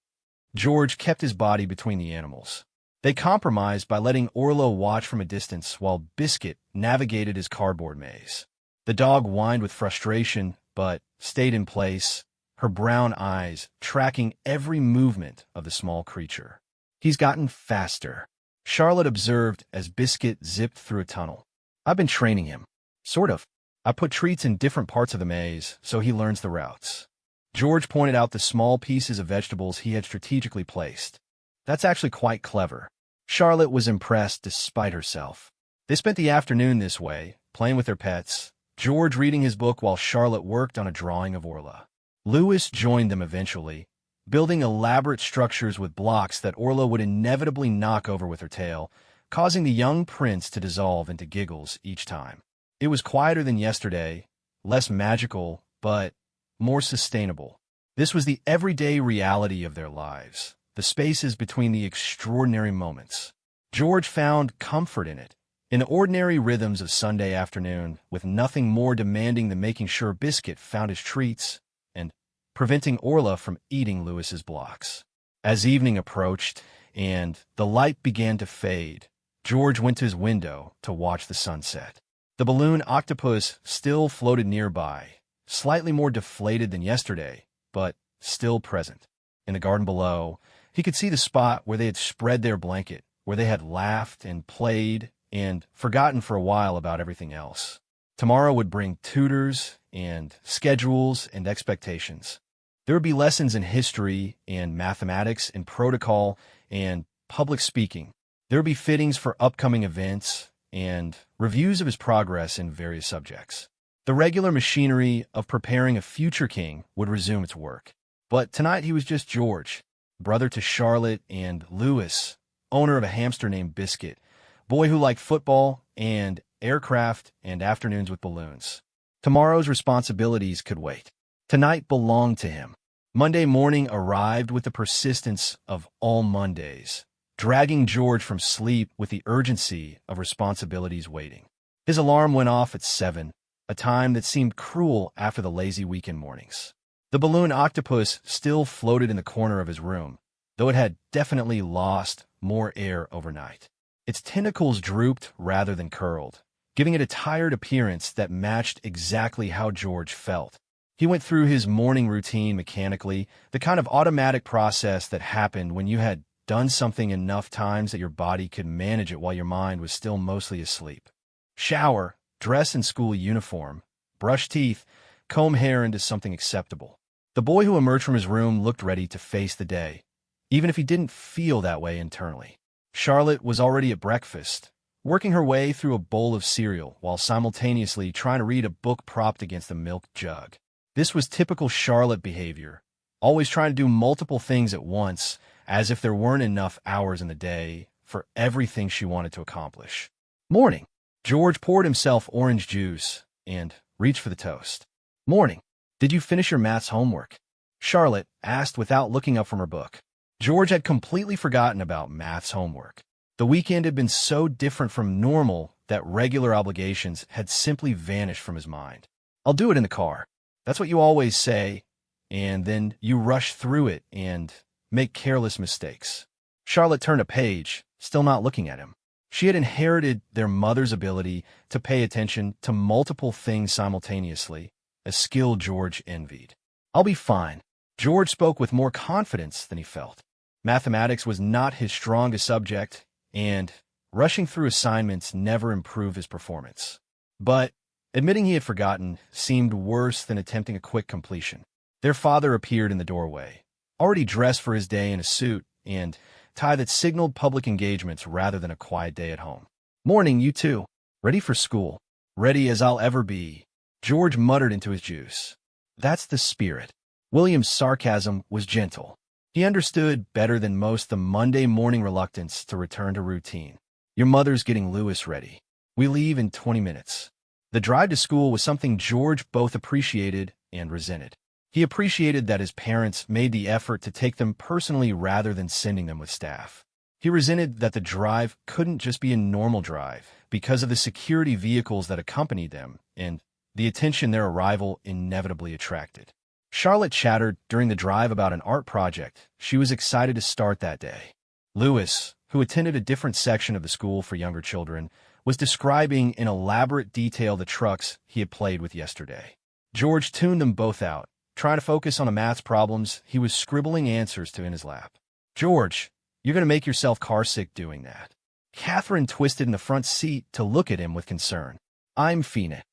George kept his body between the animals. They compromised by letting Orla watch from a distance while Biscuit navigated his cardboard maze. The dog whined with frustration, but stayed in place, her brown eyes tracking every movement of the small creature. "He's gotten faster," Charlotte observed as Biscuit zipped through a tunnel. "I've been training him. Sort of. I put treats in different parts of the maze so he learns the routes." George pointed out the small pieces of vegetables he had strategically placed. "That's actually quite clever." Charlotte was impressed despite herself. They spent the afternoon this way, playing with their pets, George reading his book while Charlotte worked on a drawing of Orla. Louis joined them eventually, building elaborate structures with blocks that Orla would inevitably knock over with her tail, causing the young prince to dissolve into giggles each time. It was quieter than yesterday, less magical, but more sustainable. This was the everyday reality of their lives, the spaces between the extraordinary moments. George found comfort in it, in the ordinary rhythms of Sunday afternoon, with nothing more demanding than making sure Biscuit found his treats and preventing Orla from eating Louis's blocks. As evening approached and the light began to fade, George went to his window to watch the sunset. The balloon octopus still floated nearby, slightly more deflated than yesterday, but still present. In the garden below, he could see the spot where they had spread their blanket, where they had laughed and played and forgotten for a while about everything else. Tomorrow would bring tutors and schedules and expectations. There would be lessons in history and mathematics and protocol and public speaking. There would be fittings for upcoming events and reviews of his progress in various subjects. The regular machinery of preparing a future king would resume its work. But tonight he was just George, brother to Charlotte and Louis, owner of a hamster named Biscuit, boy who liked football and aircraft and afternoons with balloons. Tomorrow's responsibilities could wait. Tonight belonged to him. Monday morning arrived with the persistence of all Mondays, dragging George from sleep with the urgency of responsibilities waiting. His alarm went off at 7, a time that seemed cruel after the lazy weekend mornings. The balloon octopus still floated in the corner of his room, though it had definitely lost more air overnight. Its tentacles drooped rather than curled, giving it a tired appearance that matched exactly how George felt. He went through his morning routine mechanically, the kind of automatic process that happened when you had done something enough times that your body could manage it while your mind was still mostly asleep. Shower, dress in school uniform, brush teeth, comb hair into something acceptable. The boy who emerged from his room looked ready to face the day, even if he didn't feel that way internally. Charlotte was already at breakfast, working her way through a bowl of cereal while simultaneously trying to read a book propped against a milk jug. This was typical Charlotte behavior, always trying to do multiple things at once, as if there weren't enough hours in the day for everything she wanted to accomplish. Morning. George poured himself orange juice and reached for the toast. Morning. Did you finish your maths homework? Charlotte asked without looking up from her book. George had completely forgotten about maths homework. The weekend had been so different from normal that regular obligations had simply vanished from his mind. I'll do it in the car. That's what you always say, and then you rush through it and make careless mistakes. Charlotte turned a page, still not looking at him. She had inherited their mother's ability to pay attention to multiple things simultaneously, a skill George envied. I'll be fine. George spoke with more confidence than he felt. Mathematics was not his strongest subject, and rushing through assignments never improved his performance. But admitting he had forgotten seemed worse than attempting a quick completion. Their father appeared in the doorway, already dressed for his day in a suit and tie that signaled public engagements rather than a quiet day at home. "Morning, you two. Ready for school?" "Ready as I'll ever be," George muttered into his juice. "That's the spirit." William's sarcasm was gentle. He understood better than most the Monday morning reluctance to return to routine. "Your mother's getting Lewis ready. We leave in 20 minutes. The drive to school was something George both appreciated and resented. He appreciated that his parents made the effort to take them personally rather than sending them with staff. He resented that the drive couldn't just be a normal drive because of the security vehicles that accompanied them and the attention their arrival inevitably attracted. Charlotte chattered during the drive about an art project she was excited to start that day. Lewis, who attended a different section of the school for younger children, was describing in elaborate detail the trucks he had played with yesterday. George tuned them both out, trying to focus on the maths problems he was scribbling answers to in his lap. "George, you're going to make yourself carsick doing that." Catherine twisted in the front seat to look at him with concern. "I'm Fina."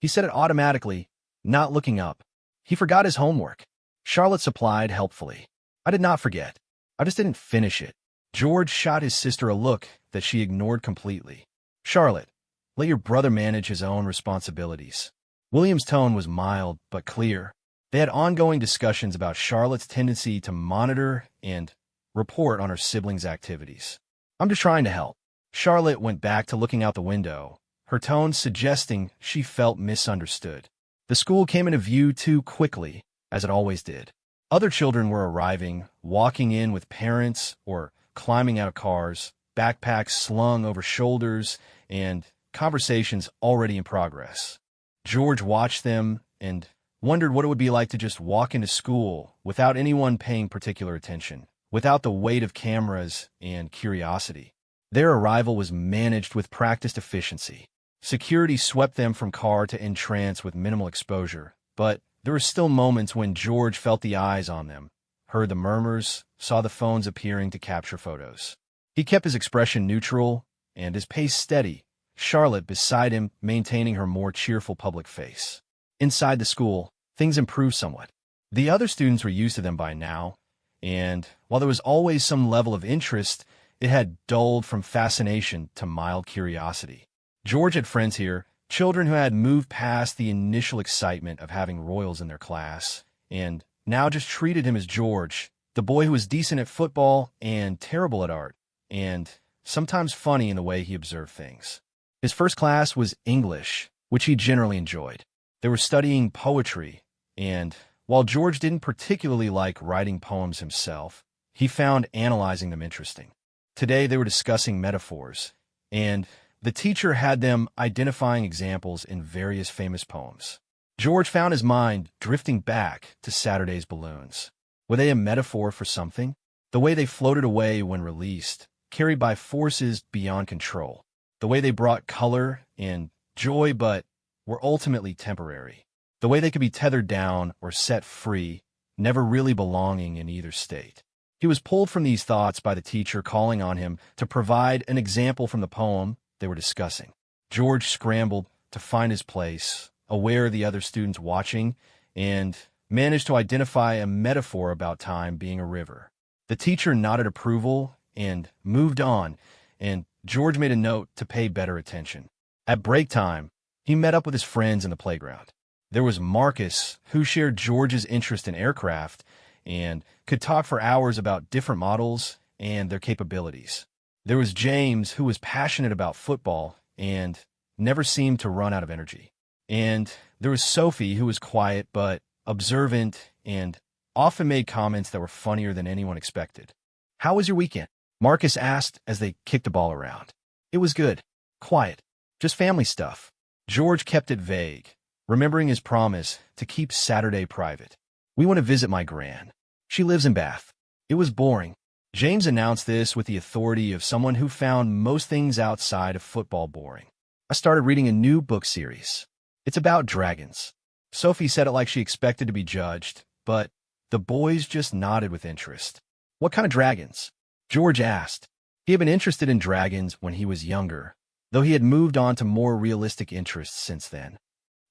He said it automatically, not looking up. He forgot his homework. Charlotte supplied helpfully. "I did not forget. I just didn't finish it." George shot his sister a look that she ignored completely. "Charlotte, let your brother manage his own responsibilities." William's tone was mild but clear. They had ongoing discussions about Charlotte's tendency to monitor and report on her siblings' activities. "I'm just trying to help." Charlotte went back to looking out the window, her tone suggesting she felt misunderstood. The school came into view too quickly, as it always did. Other children were arriving, walking in with parents or climbing out of cars, backpacks slung over shoulders, and conversations already in progress. George watched them and wondered what it would be like to just walk into school without anyone paying particular attention, without the weight of cameras and curiosity. Their arrival was managed with practiced efficiency. Security swept them from car to entrance with minimal exposure, but there were still moments when George felt the eyes on them, heard the murmurs, saw the phones appearing to capture photos. He kept his expression neutral and his pace steady, Charlotte beside him maintaining her more cheerful public face. Inside the school, things improved somewhat. The other students were used to them by now, and while there was always some level of interest, it had dulled from fascination to mild curiosity. George had friends here, children who had moved past the initial excitement of having royals in their class, and now just treated him as George, the boy who was decent at football and terrible at art, and sometimes funny in the way he observed things. His first class was English, which he generally enjoyed. They were studying poetry, and while George didn't particularly like writing poems himself, he found analyzing them interesting. Today they were discussing metaphors, and the teacher had them identifying examples in various famous poems. George found his mind drifting back to Saturday's balloons. Were they a metaphor for something? The way they floated away when released, carried by forces beyond control. The way they brought color and joy but were ultimately temporary. The way they could be tethered down or set free, never really belonging in either state. He was pulled from these thoughts by the teacher calling on him to provide an example from the poem they were discussing. George scrambled to find his place, aware of the other students watching, and managed to identify a metaphor about time being a river. The teacher nodded approval and moved on, and George made a note to pay better attention. At break time, he met up with his friends in the playground. There was Marcus, who shared George's interest in aircraft and could talk for hours about different models and their capabilities. There was James, who was passionate about football and never seemed to run out of energy. And there was Sophie, who was quiet but observant and often made comments that were funnier than anyone expected. "How was your weekend?" Marcus asked as they kicked the ball around. "It was good. Quiet. Just family stuff." George kept it vague, remembering his promise to keep Saturday private. "We want to visit my gran. She lives in Bath." It was boring. James announced this with the authority of someone who found most things outside of football boring. "I started reading a new book series. It's about dragons." Sophie said it like she expected to be judged, but the boys just nodded with interest. "What kind of dragons?" George asked. He had been interested in dragons when he was younger, though he had moved on to more realistic interests since then.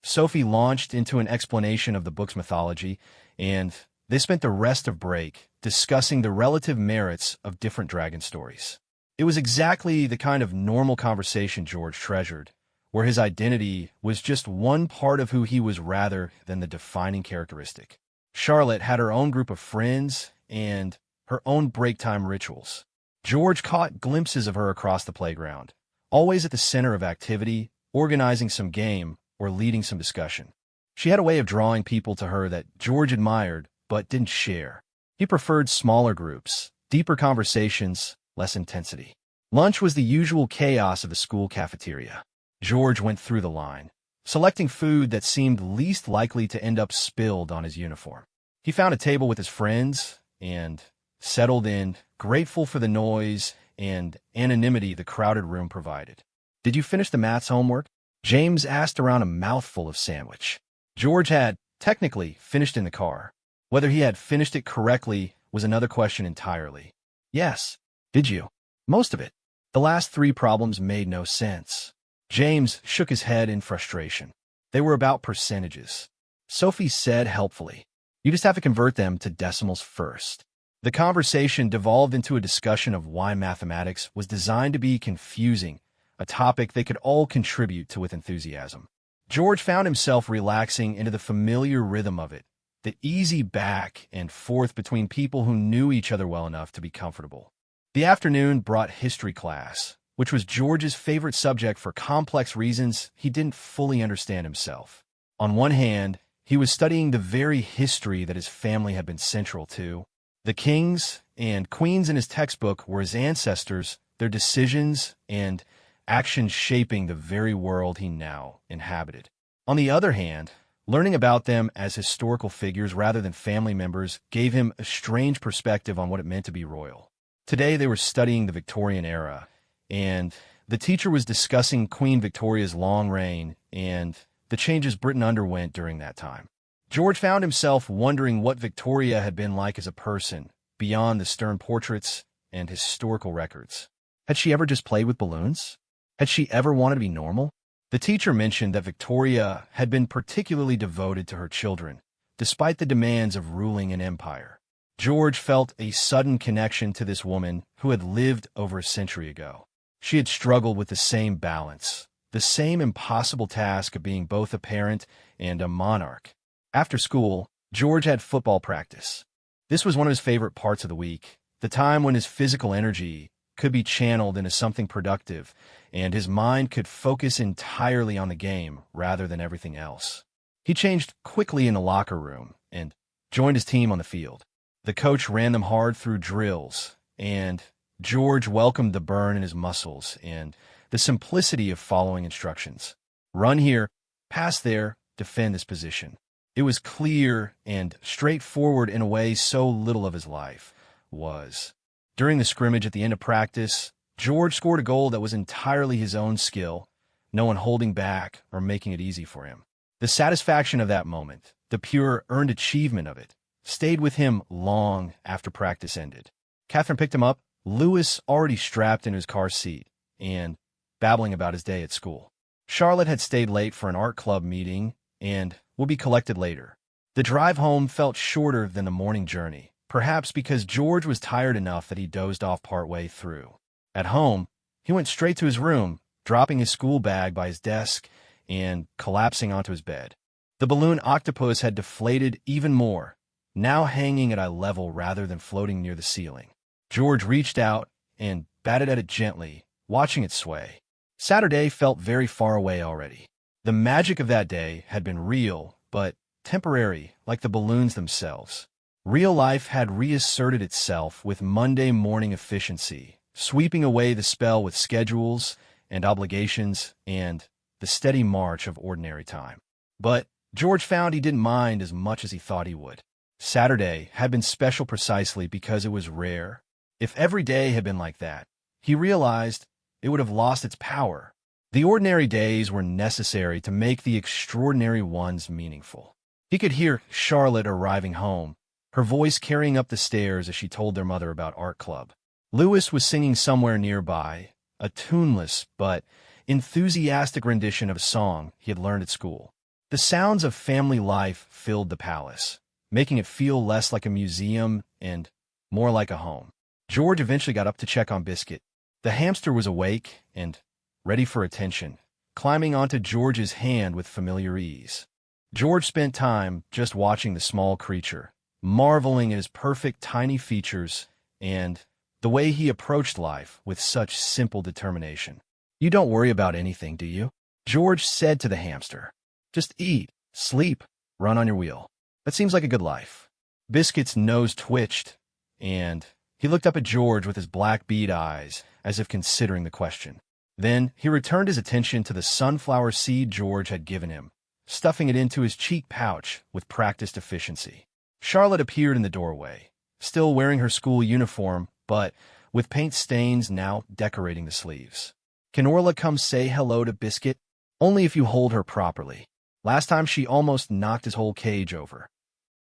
Sophie launched into an explanation of the book's mythology, and they spent the rest of break discussing the relative merits of different dragon stories. It was exactly the kind of normal conversation George treasured, where his identity was just one part of who he was rather than the defining characteristic. Charlotte had her own group of friends and her own break time rituals. George caught glimpses of her across the playground, always at the center of activity, organizing some game or leading some discussion. She had a way of drawing people to her that George admired but didn't share. He preferred smaller groups, deeper conversations, less intensity. Lunch was the usual chaos of the school cafeteria. George went through the line, selecting food that seemed least likely to end up spilled on his uniform. He found a table with his friends and settled in, grateful for the noise and anonymity the crowded room provided. "Did you finish the maths homework?" James asked around a mouthful of sandwich. George had, technically, finished in the car. Whether he had finished it correctly was another question entirely. "Yes." "Did you?" "Most of it." The last 3 problems made no sense. James shook his head in frustration. They were about percentages. Sophie said helpfully, "You just have to convert them to decimals first." The conversation devolved into a discussion of why mathematics was designed to be confusing, a topic they could all contribute to with enthusiasm. George found himself relaxing into the familiar rhythm of it, the easy back and forth between people who knew each other well enough to be comfortable. The afternoon brought history class, which was George's favorite subject for complex reasons he didn't fully understand himself. On one hand, he was studying the very history that his family had been central to. The kings and queens in his textbook were his ancestors, their decisions and actions shaping the very world he now inhabited. On the other hand, learning about them as historical figures rather than family members gave him a strange perspective on what it meant to be royal. Today they were studying the Victorian era, and the teacher was discussing Queen Victoria's long reign and the changes Britain underwent during that time. George found himself wondering what Victoria had been like as a person, beyond the stern portraits and historical records. Had she ever just played with balloons? Had she ever wanted to be normal? The teacher mentioned that Victoria had been particularly devoted to her children, despite the demands of ruling an empire. George felt a sudden connection to this woman who had lived over a century ago. She had struggled with the same balance, the same impossible task of being both a parent and a monarch. After school, George had football practice. This was one of his favorite parts of the week, the time when his physical energy could be channeled into something productive, and his mind could focus entirely on the game rather than everything else. He changed quickly in the locker room and joined his team on the field. The coach ran them hard through drills, and George welcomed the burn in his muscles and the simplicity of following instructions. Run here, pass there, defend this position. It was clear and straightforward in a way so little of his life was. During the scrimmage at the end of practice, George scored a goal that was entirely his own skill, no one holding back or making it easy for him. The satisfaction of that moment, the pure earned achievement of it, stayed with him long after practice ended. Catherine picked him up, Lewis already strapped in his car seat, and babbling about his day at school. Charlotte had stayed late for an art club meeting and would be collected later. The drive home felt shorter than the morning journey, perhaps because George was tired enough that he dozed off partway through. At home, he went straight to his room, dropping his school bag by his desk and collapsing onto his bed. The balloon octopus had deflated even more, now hanging at eye level rather than floating near the ceiling. George reached out and batted at it gently, watching it sway. Saturday felt very far away already. The magic of that day had been real, but temporary, like the balloons themselves. Real life had reasserted itself with Monday morning efficiency, sweeping away the spell with schedules and obligations and the steady march of ordinary time. But George found he didn't mind as much as he thought he would. Saturday had been special precisely because it was rare. If every day had been like that, he realized it would have lost its power. The ordinary days were necessary to make the extraordinary ones meaningful. He could hear Charlotte arriving home, her voice carrying up the stairs as she told their mother about art club. Louis was singing somewhere nearby, a tuneless but enthusiastic rendition of a song he had learned at school. The sounds of family life filled the palace, making it feel less like a museum and more like a home. George eventually got up to check on Biscuit. The hamster was awake and ready for attention, climbing onto George's hand with familiar ease. George spent time just watching the small creature, marveling at his perfect tiny features and the way he approached life with such simple determination. "You don't worry about anything, do you?" George said to the hamster. "Just eat, sleep, run on your wheel. That seems like a good life." Biscuit's nose twitched, and he looked up at George with his black bead eyes, as if considering the question. Then he returned his attention to the sunflower seed George had given him, stuffing it into his cheek pouch with practiced efficiency. Charlotte appeared in the doorway, still wearing her school uniform, but with paint stains now decorating the sleeves. "Can Orla come say hello to Biscuit?" "Only if you hold her properly. Last time she almost knocked his whole cage over."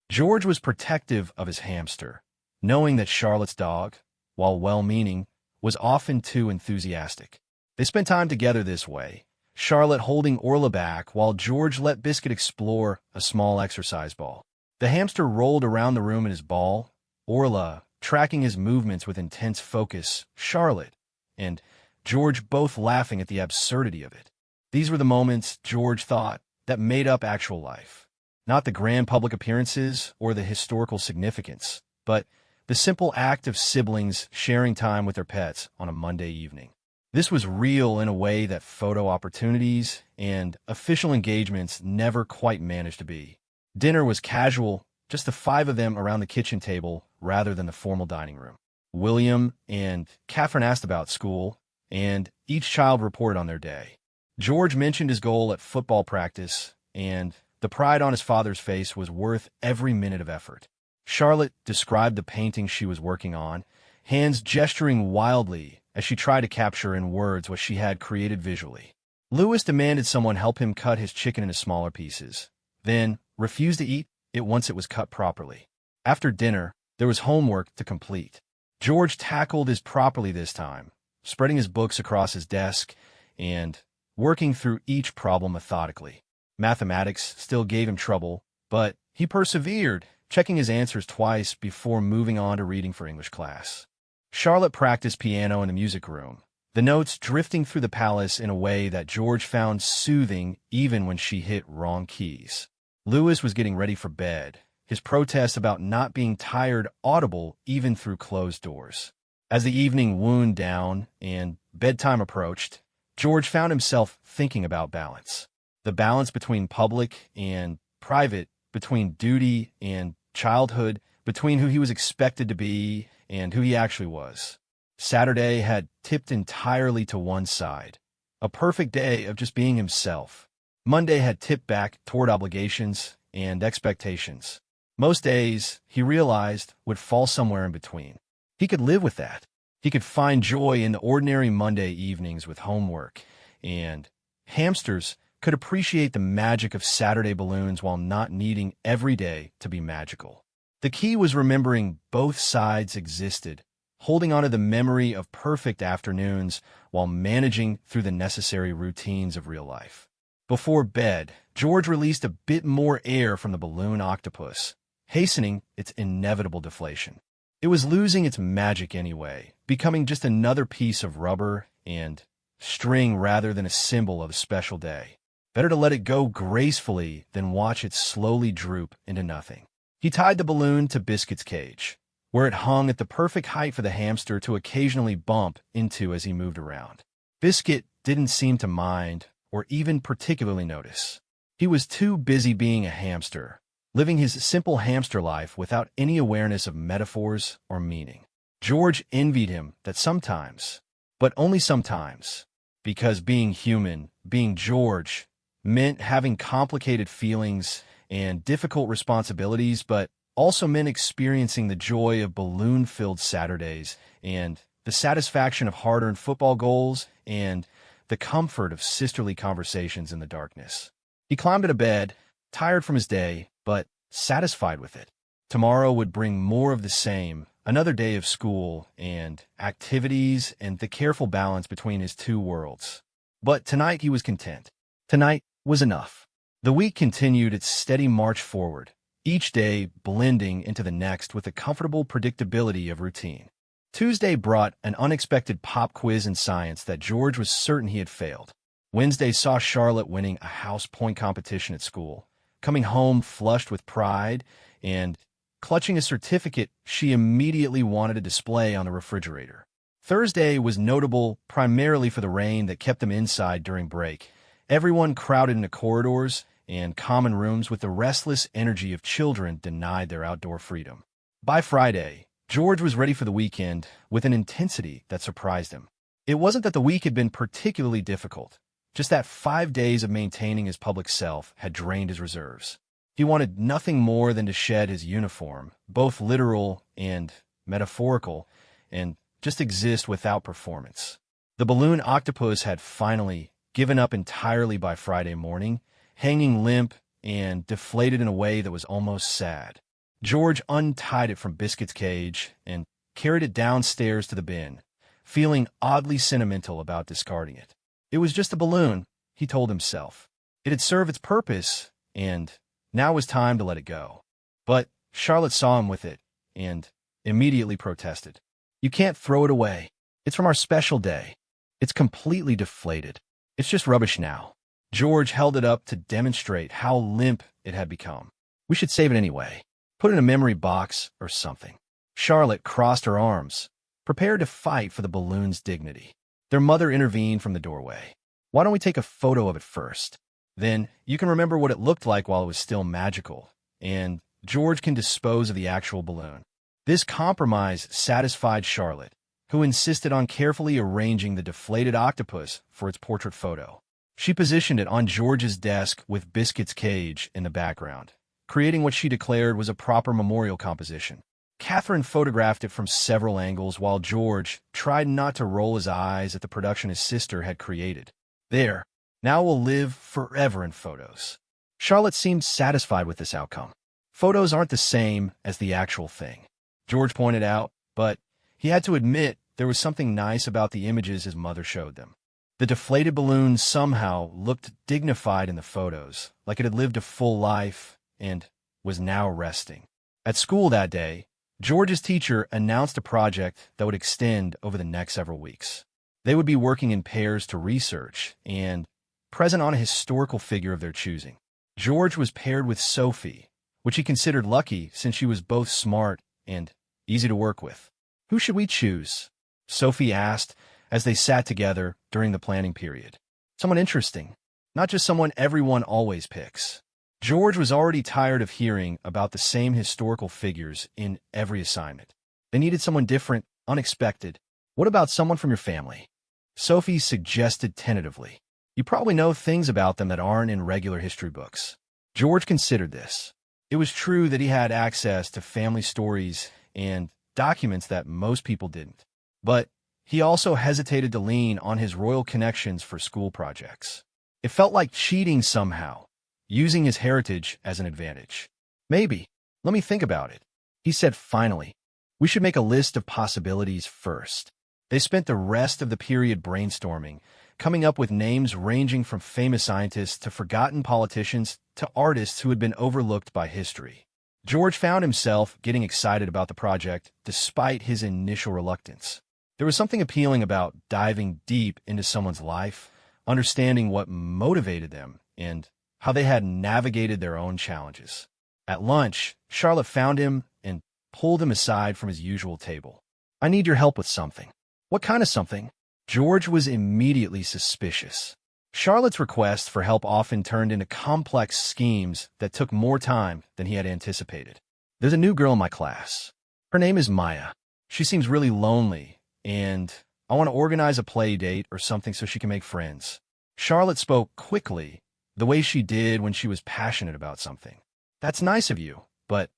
George was protective of his hamster, knowing that Charlotte's dog, while well-meaning, was often too enthusiastic. They spent time together this way, Charlotte holding Orla back while George let Biscuit explore a small exercise ball. The hamster rolled around the room in his ball, Orla tracking his movements with intense focus, Charlotte and George both laughing at the absurdity of it. These were the moments, George thought, that made up actual life. Not the grand public appearances or the historical significance, but the simple act of siblings sharing time with their pets on a Monday evening. This was real in a way that photo opportunities and official engagements never quite managed to be. Dinner was casual, just the five of them around the kitchen table rather than the formal dining room. William and Catherine asked about school, and each child reported on their day. George mentioned his goal at football practice, and the pride on his father's face was worth every minute of effort. Charlotte described the painting she was working on, hands gesturing wildly as she tried to capture in words what she had created visually. Louis demanded someone help him cut his chicken into smaller pieces, then refused to eat it once it was cut properly. After dinner, there was homework to complete. George tackled his properly this time, spreading his books across his desk and working through each problem methodically. Mathematics still gave him trouble, but he persevered, checking his answers twice before moving on to reading for English class. Charlotte practiced piano in the music room, the notes drifting through the palace in a way that George found soothing even when she hit wrong keys. Louis was getting ready for bed, his protest about not being tired audible even through closed doors. As the evening wound down and bedtime approached, George found himself thinking about balance. The balance between public and private, between duty and childhood, between who he was expected to be and who he actually was. Saturday had tipped entirely to one side, a perfect day of just being himself. Monday had tipped back toward obligations and expectations. Most days, he realized, would fall somewhere in between. He could live with that. He could find joy in the ordinary Monday evenings with homework, and hamsters could appreciate the magic of Saturday balloons while not needing every day to be magical. The key was remembering both sides existed, holding onto the memory of perfect afternoons while managing through the necessary routines of real life. Before bed, George released a bit more air from the balloon octopus, hastening its inevitable deflation. It was losing its magic anyway, becoming just another piece of rubber and string rather than a symbol of a special day. Better to let it go gracefully than watch it slowly droop into nothing. He tied the balloon to Biscuit's cage, where it hung at the perfect height for the hamster to occasionally bump into as he moved around. Biscuit didn't seem to mind or even particularly notice. He was too busy being a hamster, living his simple hamster life without any awareness of metaphors or meaning. George envied him that sometimes, but only sometimes, because being human, being George, meant having complicated feelings and difficult responsibilities, but also meant experiencing the joy of balloon-filled Saturdays and the satisfaction of hard-earned football goals and the comfort of sisterly conversations in the darkness. He climbed out of bed, tired from his day, but satisfied with it. Tomorrow would bring more of the same, another day of school and activities and the careful balance between his two worlds. But tonight he was content. Tonight was enough. The week continued its steady march forward, each day blending into the next with the comfortable predictability of routine. Tuesday brought an unexpected pop quiz in science that George was certain he had failed. Wednesday saw Charlotte winning a house point competition at school, coming home flushed with pride and clutching a certificate she immediately wanted to display on the refrigerator. Thursday was notable primarily for the rain that kept them inside during break. Everyone crowded into corridors and common rooms with the restless energy of children denied their outdoor freedom. By Friday, George was ready for the weekend with an intensity that surprised him. It wasn't that the week had been particularly difficult, just that 5 days of maintaining his public self had drained his reserves. He wanted nothing more than to shed his uniform, both literal and metaphorical, and just exist without performance. The balloon octopus had finally given up entirely by Friday morning, hanging limp and deflated in a way that was almost sad. George untied it from Biscuit's cage and carried it downstairs to the bin, feeling oddly sentimental about discarding it. It was just a balloon, he told himself. It had served its purpose, and now was time to let it go. But Charlotte saw him with it and immediately protested. "You can't throw it away. It's from our special day. It's completely deflated. It's just rubbish now." George held it up to demonstrate how limp it had become. "We should save it anyway. Put it in a memory box or something." Charlotte crossed her arms, prepared to fight for the balloon's dignity. Their mother intervened from the doorway. "Why don't we take a photo of it first? Then you can remember what it looked like while it was still magical, and George can dispose of the actual balloon." This compromise satisfied Charlotte, who insisted on carefully arranging the deflated octopus for its portrait photo. She positioned it on George's desk with Biscuit's cage in the background, creating what she declared was a proper memorial composition. Catherine photographed it from several angles while George tried not to roll his eyes at the production his sister had created. There, now will live forever in photos. Charlotte seemed satisfied with this outcome. Photos aren't the same as the actual thing, George pointed out, but he had to admit there was something nice about the images his mother showed them. The deflated balloon somehow looked dignified in the photos, like it had lived a full life and was now resting. At school that day, George's teacher announced a project that would extend over the next several weeks. They would be working in pairs to research and present on a historical figure of their choosing. George was paired with Sophie, which he considered lucky since she was both smart and easy to work with. "Who should we choose?" Sophie asked as they sat together during the planning period. "Someone interesting, not just someone everyone always picks." George was already tired of hearing about the same historical figures in every assignment. They needed someone different, unexpected. "What about someone from your family?" Sophie suggested tentatively. "You probably know things about them that aren't in regular history books." George considered this. It was true that he had access to family stories and documents that most people didn't. But he also hesitated to lean on his royal connections for school projects. It felt like cheating somehow, using his heritage as an advantage. "Maybe. Let me think about it," he said finally. "We should make a list of possibilities first." They spent the rest of the period brainstorming, coming up with names ranging from famous scientists to forgotten politicians to artists who had been overlooked by history. George found himself getting excited about the project despite his initial reluctance. There was something appealing about diving deep into someone's life, understanding what motivated them, and how they had navigated their own challenges. At lunch, Charlotte found him and pulled him aside from his usual table. "I need your help with something." "What kind of something?" George was immediately suspicious. Charlotte's requests for help often turned into complex schemes that took more time than he had anticipated. "There's a new girl in my class. Her name is Maya. She seems really lonely, and I want to organize a play date or something so she can make friends." Charlotte spoke quickly, the way she did when she was passionate about something. That's nice of you, but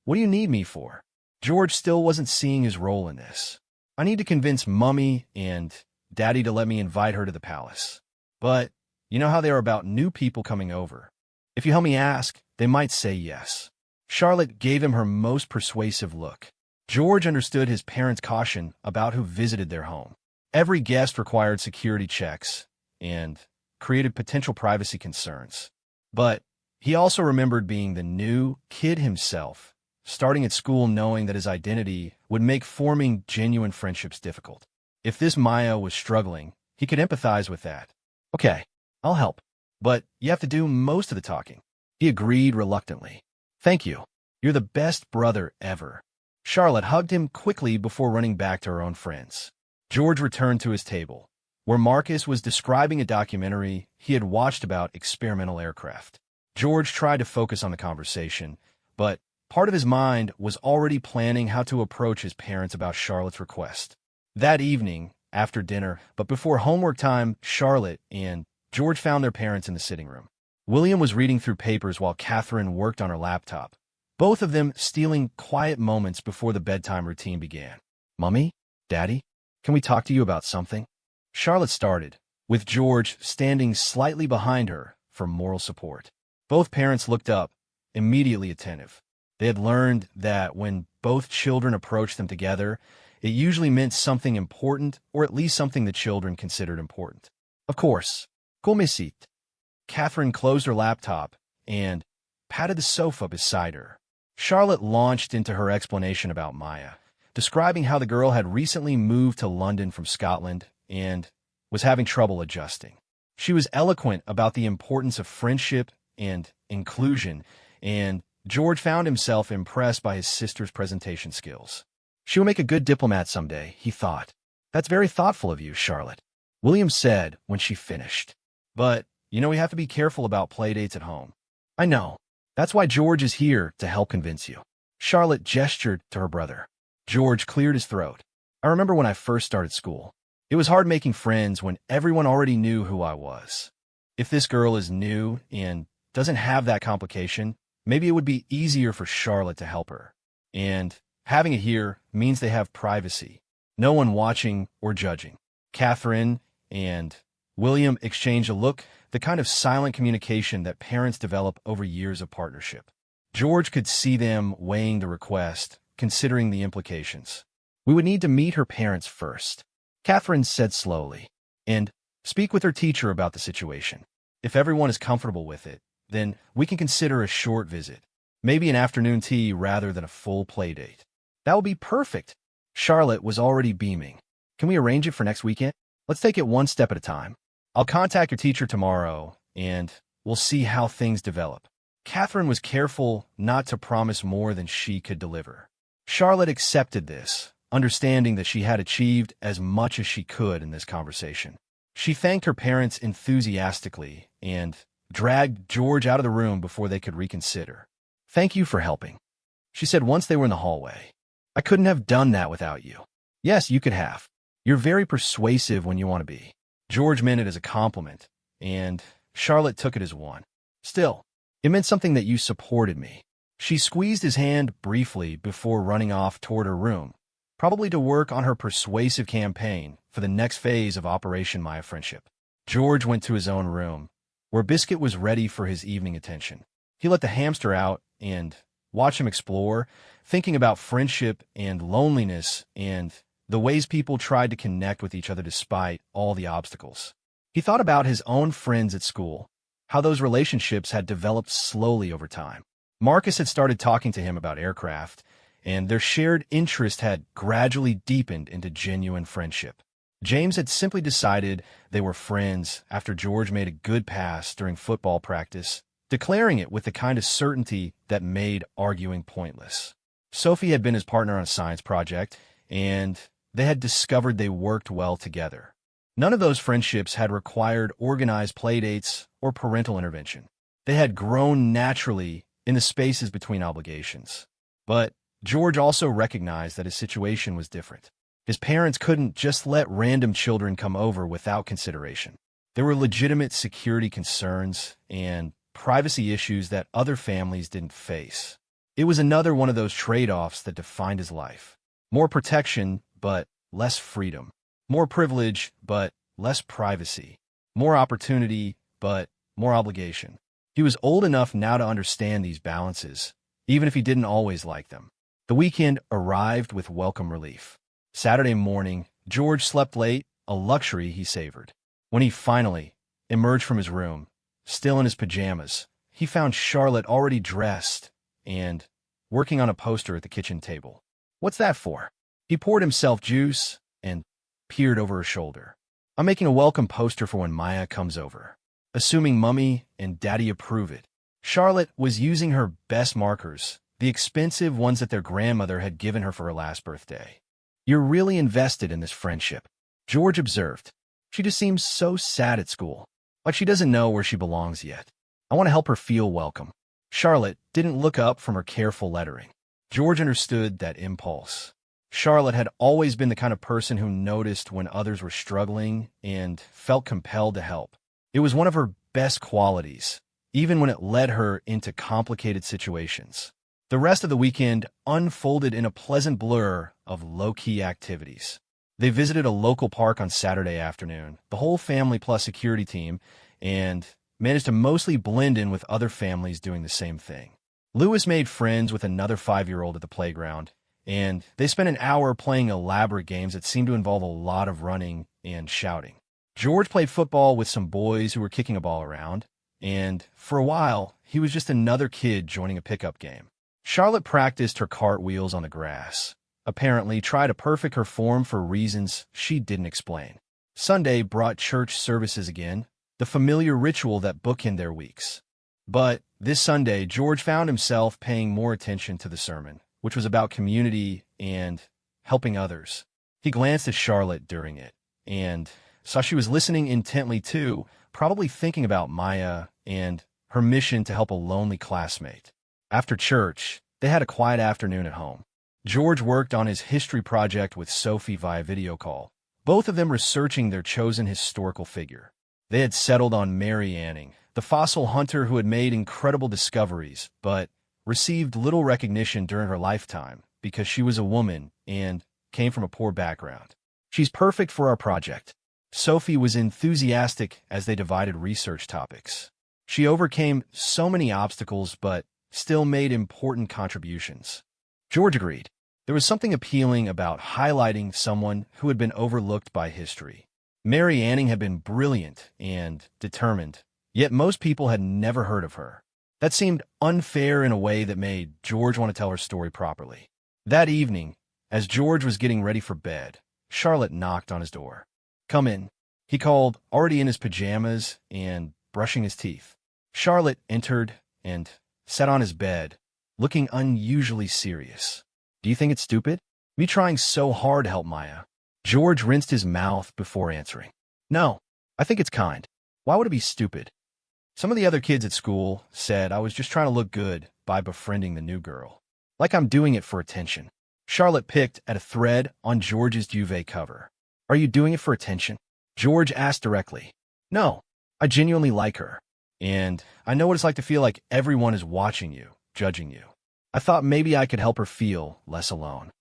what do you need me for? George still wasn't seeing his role in this. I need to convince Mummy and Daddy to let me invite her to the palace. But you know how they are about new people coming over. If you help me ask, they might say yes. Charlotte gave him her most persuasive look. George understood his parents' caution about who visited their home. Every guest required security checks and created potential privacy concerns. But he also remembered being the new kid himself, starting at school knowing that his identity would make forming genuine friendships difficult. If this Maya was struggling, he could empathize with that. Okay, I'll help, but you have to do most of the talking. He agreed reluctantly. Thank you. You're the best brother ever. Charlotte hugged him quickly before running back to her own friends. George returned to his table, where Marcus was describing a documentary he had watched about experimental aircraft. George tried to focus on the conversation, but part of his mind was already planning how to approach his parents about Charlotte's request. That evening, after dinner, but before homework time, Charlotte and George found their parents in the sitting room. William was reading through papers while Catherine worked on her laptop, both of them stealing quiet moments before the bedtime routine began. Mummy? Daddy? Can we talk to you about something? Charlotte started, with George standing slightly behind her for moral support. Both parents looked up, immediately attentive. They had learned that when both children approached them together, it usually meant something important, or at least something the children considered important. Of course. Come sit. Catherine closed her laptop and patted the sofa beside her. Charlotte launched into her explanation about Maya, describing how the girl had recently moved to London from Scotland and was having trouble adjusting. She was eloquent about the importance of friendship and inclusion, and George found himself impressed by his sister's presentation skills. She will make a good diplomat someday, he thought. That's very thoughtful of you, Charlotte, William said when she finished. But, you know, we have to be careful about playdates at home. I know. That's why George is here to help convince you. Charlotte gestured to her brother. George cleared his throat. I remember when I first started school. It was hard making friends when everyone already knew who I was. If this girl is new and doesn't have that complication, maybe it would be easier for Charlotte to help her. And having it here means they have privacy. No one watching or judging. Catherine and William exchanged a look, the kind of silent communication that parents develop over years of partnership. George could see them weighing the request, considering the implications. We would need to meet her parents first, Catherine said slowly, and speak with her teacher about the situation. If everyone is comfortable with it, then we can consider a short visit, maybe an afternoon tea rather than a full play date. That would be perfect. Charlotte was already beaming. Can we arrange it for next weekend? Let's take it one step at a time. I'll contact your teacher tomorrow, and we'll see how things develop. Catherine was careful not to promise more than she could deliver. Charlotte accepted this, understanding that she had achieved as much as she could in this conversation. She thanked her parents enthusiastically and dragged George out of the room before they could reconsider. Thank you for helping, she said once they were in the hallway. I couldn't have done that without you. Yes, you could have. You're very persuasive when you want to be. George meant it as a compliment, and Charlotte took it as one. Still, it meant something that you supported me. She squeezed his hand briefly before running off toward her room, probably to work on her persuasive campaign for the next phase of Operation Maya Friendship. George went to his own room, where Biscuit was ready for his evening attention. He let the hamster out and watched him explore, thinking about friendship and loneliness and the ways people tried to connect with each other despite all the obstacles. He thought about his own friends at school, how those relationships had developed slowly over time. Marcus had started talking to him about aircraft, and their shared interest had gradually deepened into genuine friendship. James had simply decided they were friends after George made a good pass during football practice, declaring it with the kind of certainty that made arguing pointless. Sophie had been his partner on a science project, and they had discovered they worked well together. None of those friendships had required organized playdates or parental intervention. They had grown naturally in the spaces between obligations. But George also recognized that his situation was different. His parents couldn't just let random children come over without consideration. There were legitimate security concerns and privacy issues that other families didn't face. It was another one of those trade-offs that defined his life. More protection, but less freedom. More privilege, but less privacy. More opportunity, but more obligation. He was old enough now to understand these balances, even if he didn't always like them. The weekend arrived with welcome relief. Saturday morning, George slept late, a luxury he savored. When he finally emerged from his room, still in his pajamas, he found Charlotte already dressed and working on a poster at the kitchen table. "What's that for?" He poured himself juice and peered over her shoulder. "I'm making a welcome poster for when Maya comes over. Assuming Mummy and Daddy approve it." Charlotte was using her best markers, the expensive ones that their grandmother had given her for her last birthday. "You're really invested in this friendship," George observed. "She just seems so sad at school, like she doesn't know where she belongs yet. I want to help her feel welcome." Charlotte didn't look up from her careful lettering. George understood that impulse. Charlotte had always been the kind of person who noticed when others were struggling and felt compelled to help. It was one of her best qualities, even when it led her into complicated situations. The rest of the weekend unfolded in a pleasant blur of low-key activities. They visited a local park on Saturday afternoon, the whole family plus security team, and managed to mostly blend in with other families doing the same thing. Lewis made friends with another 5-year-old at the playground, and they spent an hour playing elaborate games that seemed to involve a lot of running and shouting. George played football with some boys who were kicking a ball around, and for a while, he was just another kid joining a pickup game. Charlotte practiced her cartwheels on the grass, apparently tried to perfect her form for reasons she didn't explain. Sunday brought church services again, the familiar ritual that bookend their weeks. But this Sunday, George found himself paying more attention to the sermon, which was about community and helping others. He glanced at Charlotte during it and saw she was listening intently too, probably thinking about Maya and her mission to help a lonely classmate. After church, they had a quiet afternoon at home. George worked on his history project with Sophie via video call, both of them researching their chosen historical figure. They had settled on Mary Anning, the fossil hunter who had made incredible discoveries, but received little recognition during her lifetime because she was a woman and came from a poor background. "She's perfect for our project." Sophie was enthusiastic as they divided research topics. She overcame so many obstacles but still made important contributions. George agreed. There was something appealing about highlighting someone who had been overlooked by history. Mary Anning had been brilliant and determined, yet most people had never heard of her. That seemed unfair in a way that made George want to tell her story properly. That evening, as George was getting ready for bed, Charlotte knocked on his door. "Come in," he called, already in his pajamas and brushing his teeth. Charlotte entered and sat on his bed, looking unusually serious. "Do you think it's stupid? Me trying so hard to help Maya?" George rinsed his mouth before answering. "No, I think it's kind. Why would it be stupid? Some of the other kids at school said I was just trying to look good by befriending the new girl. Like I'm doing it for attention." Charlotte picked at a thread on George's duvet cover. "Are you doing it for attention?" George asked directly. "No, I genuinely like her. And I know what it's like to feel like everyone is watching you, judging you. I thought maybe I could help her feel less alone."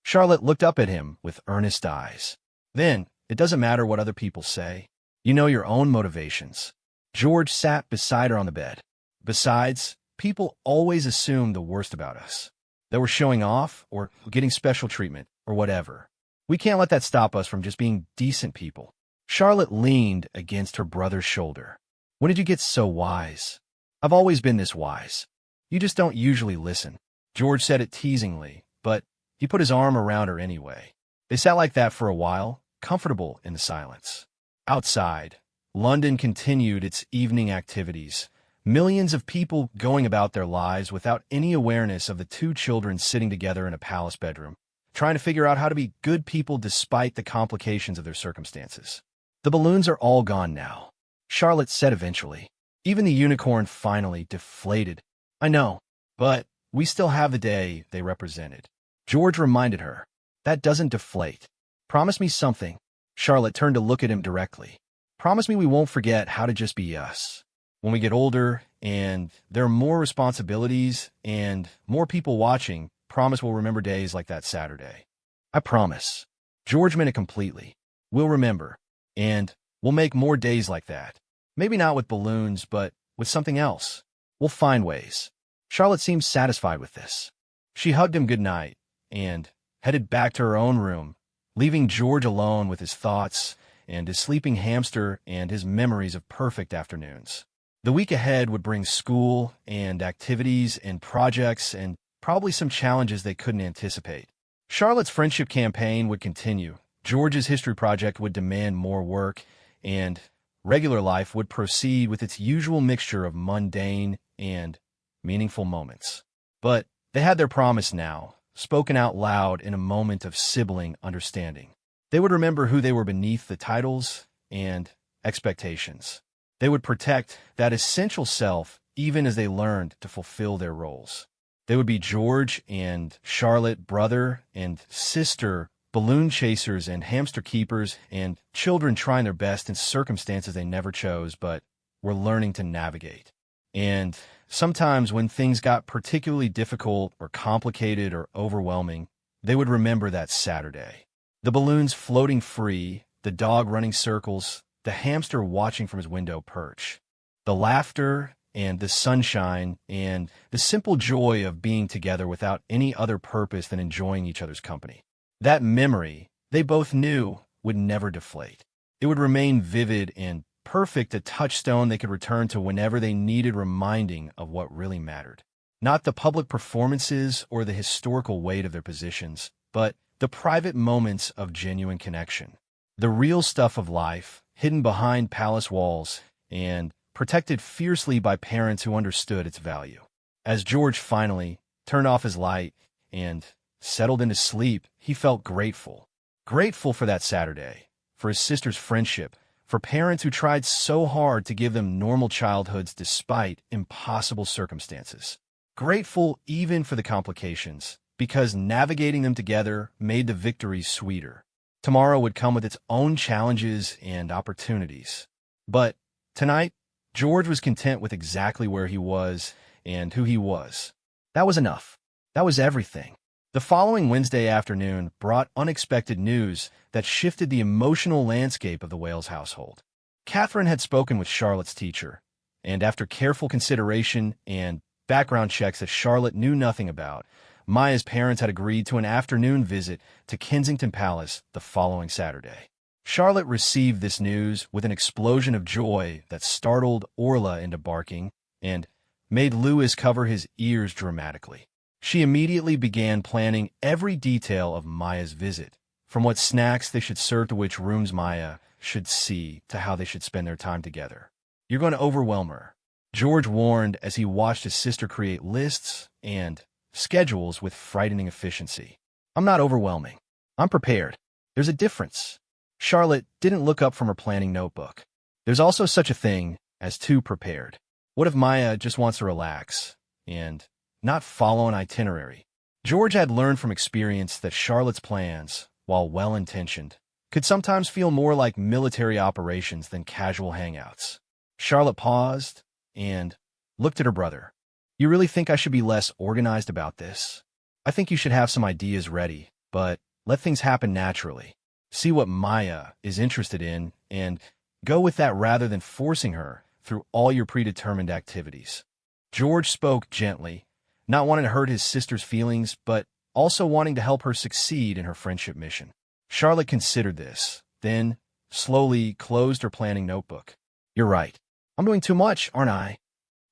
Charlotte looked up at him with earnest eyes. "Then, it doesn't matter what other people say. You know your own motivations." George sat beside her on the bed. "Besides, people always assume the worst about us. That we're showing off or getting special treatment or whatever. We can't let that stop us from just being decent people." Charlotte leaned against her brother's shoulder. "When did you get so wise?" "I've always been this wise. You just don't usually listen." George said it teasingly, but he put his arm around her anyway. They sat like that for a while, comfortable in the silence. Outside, London continued its evening activities, millions of people going about their lives without any awareness of the two children sitting together in a palace bedroom, trying to figure out how to be good people despite the complications of their circumstances. "The balloons are all gone now," Charlotte said eventually. "Even the unicorn finally deflated." "I know, but we still have the day they represented." George reminded her. "That doesn't deflate. Promise me something." Charlotte turned to look at him directly. Promise me we won't forget how to just be us. When we get older and there are more responsibilities and more people watching, promise we'll remember days like that Saturday. I promise. George meant it completely. We'll remember. And we'll make more days like that. Maybe not with balloons, but with something else. We'll find ways. Charlotte seemed satisfied with this. She hugged him goodnight and headed back to her own room, leaving George alone with his thoughts and his sleeping hamster and his memories of perfect afternoons. The week ahead would bring school and activities and projects and probably some challenges they couldn't anticipate. Charlotte's friendship campaign would continue. George's history project would demand more work, and regular life would proceed with its usual mixture of mundane and meaningful moments. But they had their promise now, spoken out loud in a moment of sibling understanding. They would remember who they were beneath the titles and expectations. They would protect that essential self even as they learned to fulfill their roles. They would be George and Charlotte, brother and sister, balloon chasers and hamster keepers, and children trying their best in circumstances they never chose but were learning to navigate. And sometimes when things got particularly difficult or complicated or overwhelming, they would remember that Saturday. The balloons floating free, the dog running circles, the hamster watching from his window perch, the laughter and the sunshine and the simple joy of being together without any other purpose than enjoying each other's company. That memory, they both knew, would never deflate. It would remain vivid and perfect, a touchstone they could return to whenever they needed reminding of what really mattered. Not the public performances or the historical weight of their positions, but the private moments of genuine connection. The real stuff of life, hidden behind palace walls and protected fiercely by parents who understood its value. As George finally turned off his light and settled into sleep, he felt grateful. Grateful for that Saturday, for his sister's friendship, for parents who tried so hard to give them normal childhoods despite impossible circumstances. Grateful even for the complications, because navigating them together made the victories sweeter. Tomorrow would come with its own challenges and opportunities. But tonight, George was content with exactly where he was and who he was. That was enough. That was everything. The following Wednesday afternoon brought unexpected news that shifted the emotional landscape of the Wales household. Catherine had spoken with Charlotte's teacher, and after careful consideration and background checks that Charlotte knew nothing about, Maya's parents had agreed to an afternoon visit to Kensington Palace the following Saturday. Charlotte received this news with an explosion of joy that startled Orla into barking and made Louis cover his ears dramatically. She immediately began planning every detail of Maya's visit, from what snacks they should serve to which rooms Maya should see to how they should spend their time together. "You're going to overwhelm her," George warned as he watched his sister create lists and schedules with frightening efficiency. "I'm not overwhelming. I'm prepared. There's a difference." Charlotte didn't look up from her planning notebook. There's also such a thing as too prepared. What if Maya just wants to relax and not follow an itinerary? George had learned from experience that Charlotte's plans, while well-intentioned, could sometimes feel more like military operations than casual hangouts. Charlotte paused and looked at her brother. "You really think I should be less organized about this? I think you should have some ideas ready, but let things happen naturally. See what Maya is interested in and go with that rather than forcing her through all your predetermined activities." George spoke gently, not wanting to hurt his sister's feelings, but also wanting to help her succeed in her friendship mission. Charlotte considered this, then slowly closed her planning notebook. "You're right. I'm doing too much, aren't I?"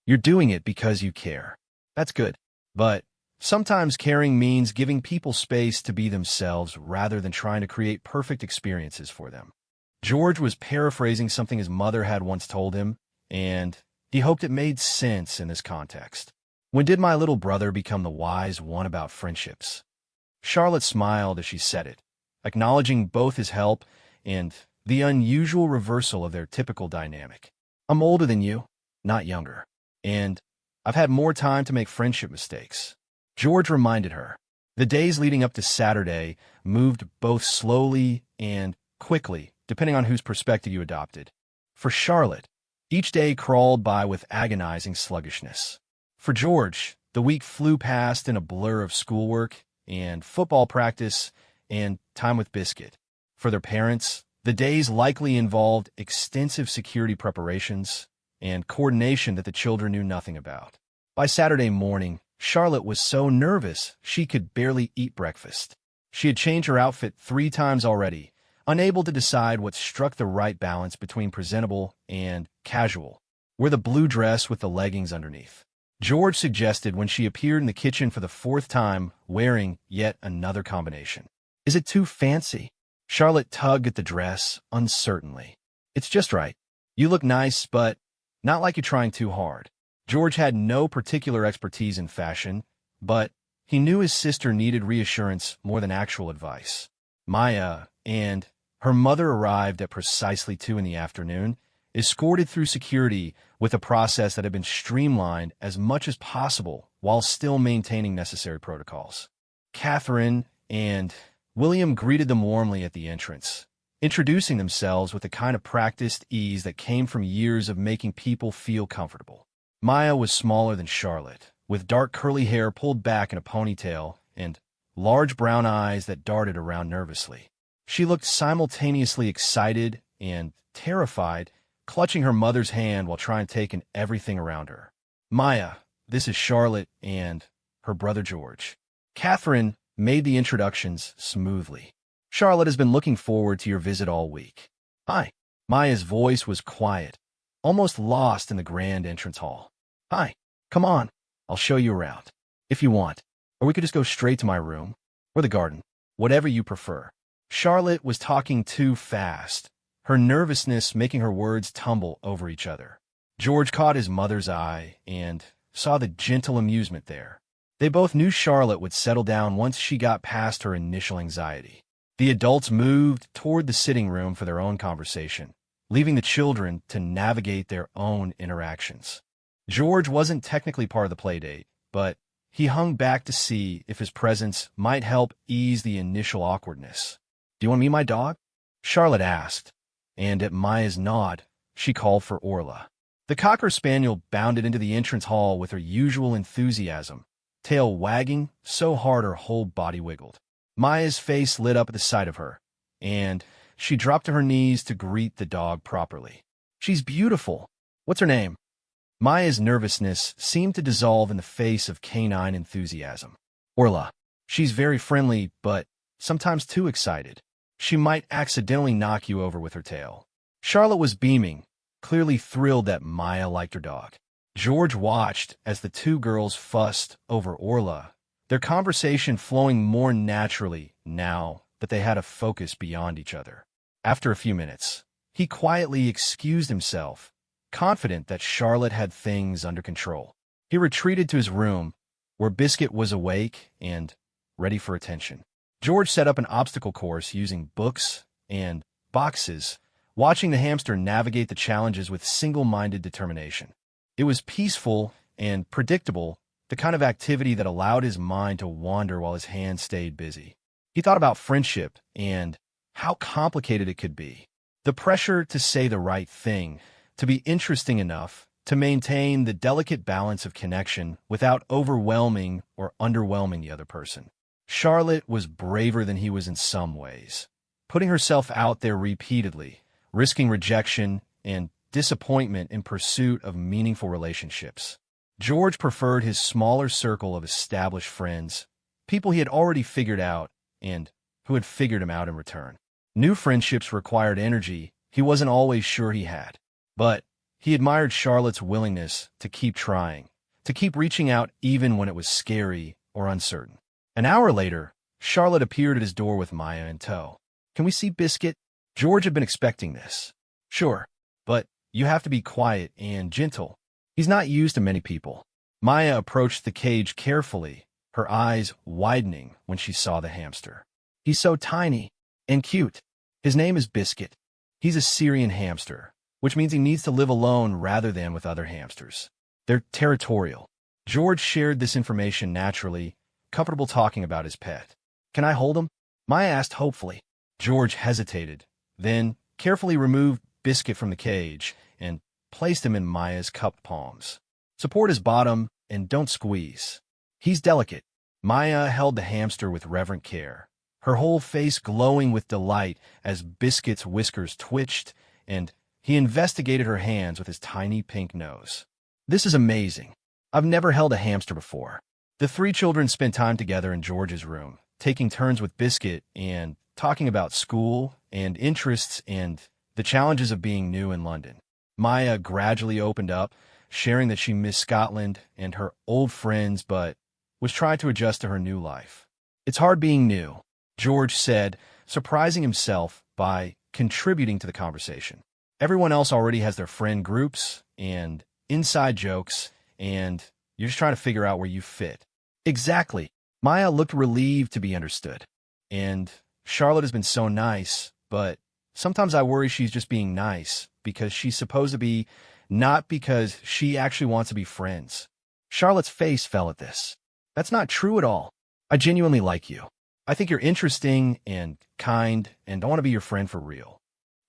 "You're doing it because you care. That's good. But sometimes caring means giving people space to be themselves rather than trying to create perfect experiences for them." George was paraphrasing something his mother had once told him, and he hoped it made sense in this context. "When did my little brother become the wise one about friendships?" Charlotte smiled as she said it, acknowledging both his help and the unusual reversal of their typical dynamic. "I'm older than you, not younger, and I've had more time to make friendship mistakes," George reminded her. The days leading up to Saturday moved both slowly and quickly, depending on whose perspective you adopted. For Charlotte, each day crawled by with agonizing sluggishness. For George, the week flew past in a blur of schoolwork and football practice and time with Biscuit. For their parents, the days likely involved extensive security preparations and coordination that the children knew nothing about. By Saturday morning, Charlotte was so nervous she could barely eat breakfast. She had changed her outfit 3 times already, unable to decide what struck the right balance between presentable and casual. Wear the blue dress with the leggings underneath, George suggested when she appeared in the kitchen for the 4th time, wearing yet another combination. Is it too fancy? Charlotte tugged at the dress uncertainly. It's just right. You look nice, but not like you're trying too hard. George had no particular expertise in fashion, but he knew his sister needed reassurance more than actual advice. Maya and her mother arrived at precisely 2 in the afternoon, escorted through security with a process that had been streamlined as much as possible while still maintaining necessary protocols. Catherine and William greeted them warmly at the entrance, introducing themselves with the kind of practiced ease that came from years of making people feel comfortable. Maya was smaller than Charlotte, with dark curly hair pulled back in a ponytail and large brown eyes that darted around nervously. She looked simultaneously excited and terrified, clutching her mother's hand while trying to take in everything around her. Maya, this is Charlotte and her brother George. Catherine made the introductions smoothly. Charlotte has been looking forward to your visit all week. Hi. Maya's voice was quiet, almost lost in the grand entrance hall. Hi. Come on. I'll show you around, if you want. Or we could just go straight to my room, or the garden, whatever you prefer. Charlotte was talking too fast, her nervousness making her words tumble over each other. George caught his mother's eye and saw the gentle amusement there. They both knew Charlotte would settle down once she got past her initial anxiety. The adults moved toward the sitting room for their own conversation, leaving the children to navigate their own interactions. George wasn't technically part of the playdate, but he hung back to see if his presence might help ease the initial awkwardness. Do you want to meet my dog? Charlotte asked, and at Maya's nod, she called for Orla. The Cocker Spaniel bounded into the entrance hall with her usual enthusiasm, tail wagging so hard her whole body wiggled. Maya's face lit up at the sight of her, and she dropped to her knees to greet the dog properly. She's beautiful. What's her name? Maya's nervousness seemed to dissolve in the face of canine enthusiasm. Orla. She's very friendly, but sometimes too excited. She might accidentally knock you over with her tail. Charlotte was beaming, clearly thrilled that Maya liked her dog. George watched as the 2 girls fussed over Orla, their conversation flowing more naturally now that they had a focus beyond each other. After a few minutes, he quietly excused himself, confident that Charlotte had things under control. He retreated to his room, where Biscuit was awake and ready for attention. George set up an obstacle course using books and boxes, watching the hamster navigate the challenges with single-minded determination. It was peaceful and predictable, the kind of activity that allowed his mind to wander while his hands stayed busy. He thought about friendship and how complicated it could be. The pressure to say the right thing, to be interesting enough, to maintain the delicate balance of connection without overwhelming or underwhelming the other person. Charlotte was braver than he was in some ways, putting herself out there repeatedly, risking rejection and disappointment in pursuit of meaningful relationships. George preferred his smaller circle of established friends, people he had already figured out and who had figured him out in return. New friendships required energy he wasn't always sure he had, but he admired Charlotte's willingness to keep trying, to keep reaching out even when it was scary or uncertain. An hour later, Charlotte appeared at his door with Maya in tow. Can we see Biscuit? George had been expecting this. Sure, but you have to be quiet and gentle. He's not used to many people. Maya approached the cage carefully, her eyes widening when she saw the hamster. He's so tiny and cute. His name is Biscuit. He's a Syrian hamster, which means he needs to live alone rather than with other hamsters. They're territorial. George shared this information naturally, comfortable talking about his pet. Can I hold him? Maya asked hopefully. George hesitated, then carefully removed Biscuit from the cage and placed him in Maya's cupped palms. Support his bottom and don't squeeze. He's delicate. Maya held the hamster with reverent care, her whole face glowing with delight as Biscuit's whiskers twitched, and he investigated her hands with his tiny pink nose. This is amazing. I've never held a hamster before. The three children spent time together in George's room, taking turns with Biscuit and talking about school and interests and the challenges of being new in London. Maya gradually opened up, sharing that she missed Scotland and her old friends but was trying to adjust to her new life. It's hard being new, George said, surprising himself by contributing to the conversation. Everyone else already has their friend groups and inside jokes, and you're just trying to figure out where you fit. Exactly. Maya looked relieved to be understood. And Charlotte has been so nice, but sometimes I worry she's just being nice because she's supposed to be, not because she actually wants to be friends. Charlotte's face fell at this. That's not true at all. I genuinely like you. I think you're interesting and kind, and I want to be your friend for real.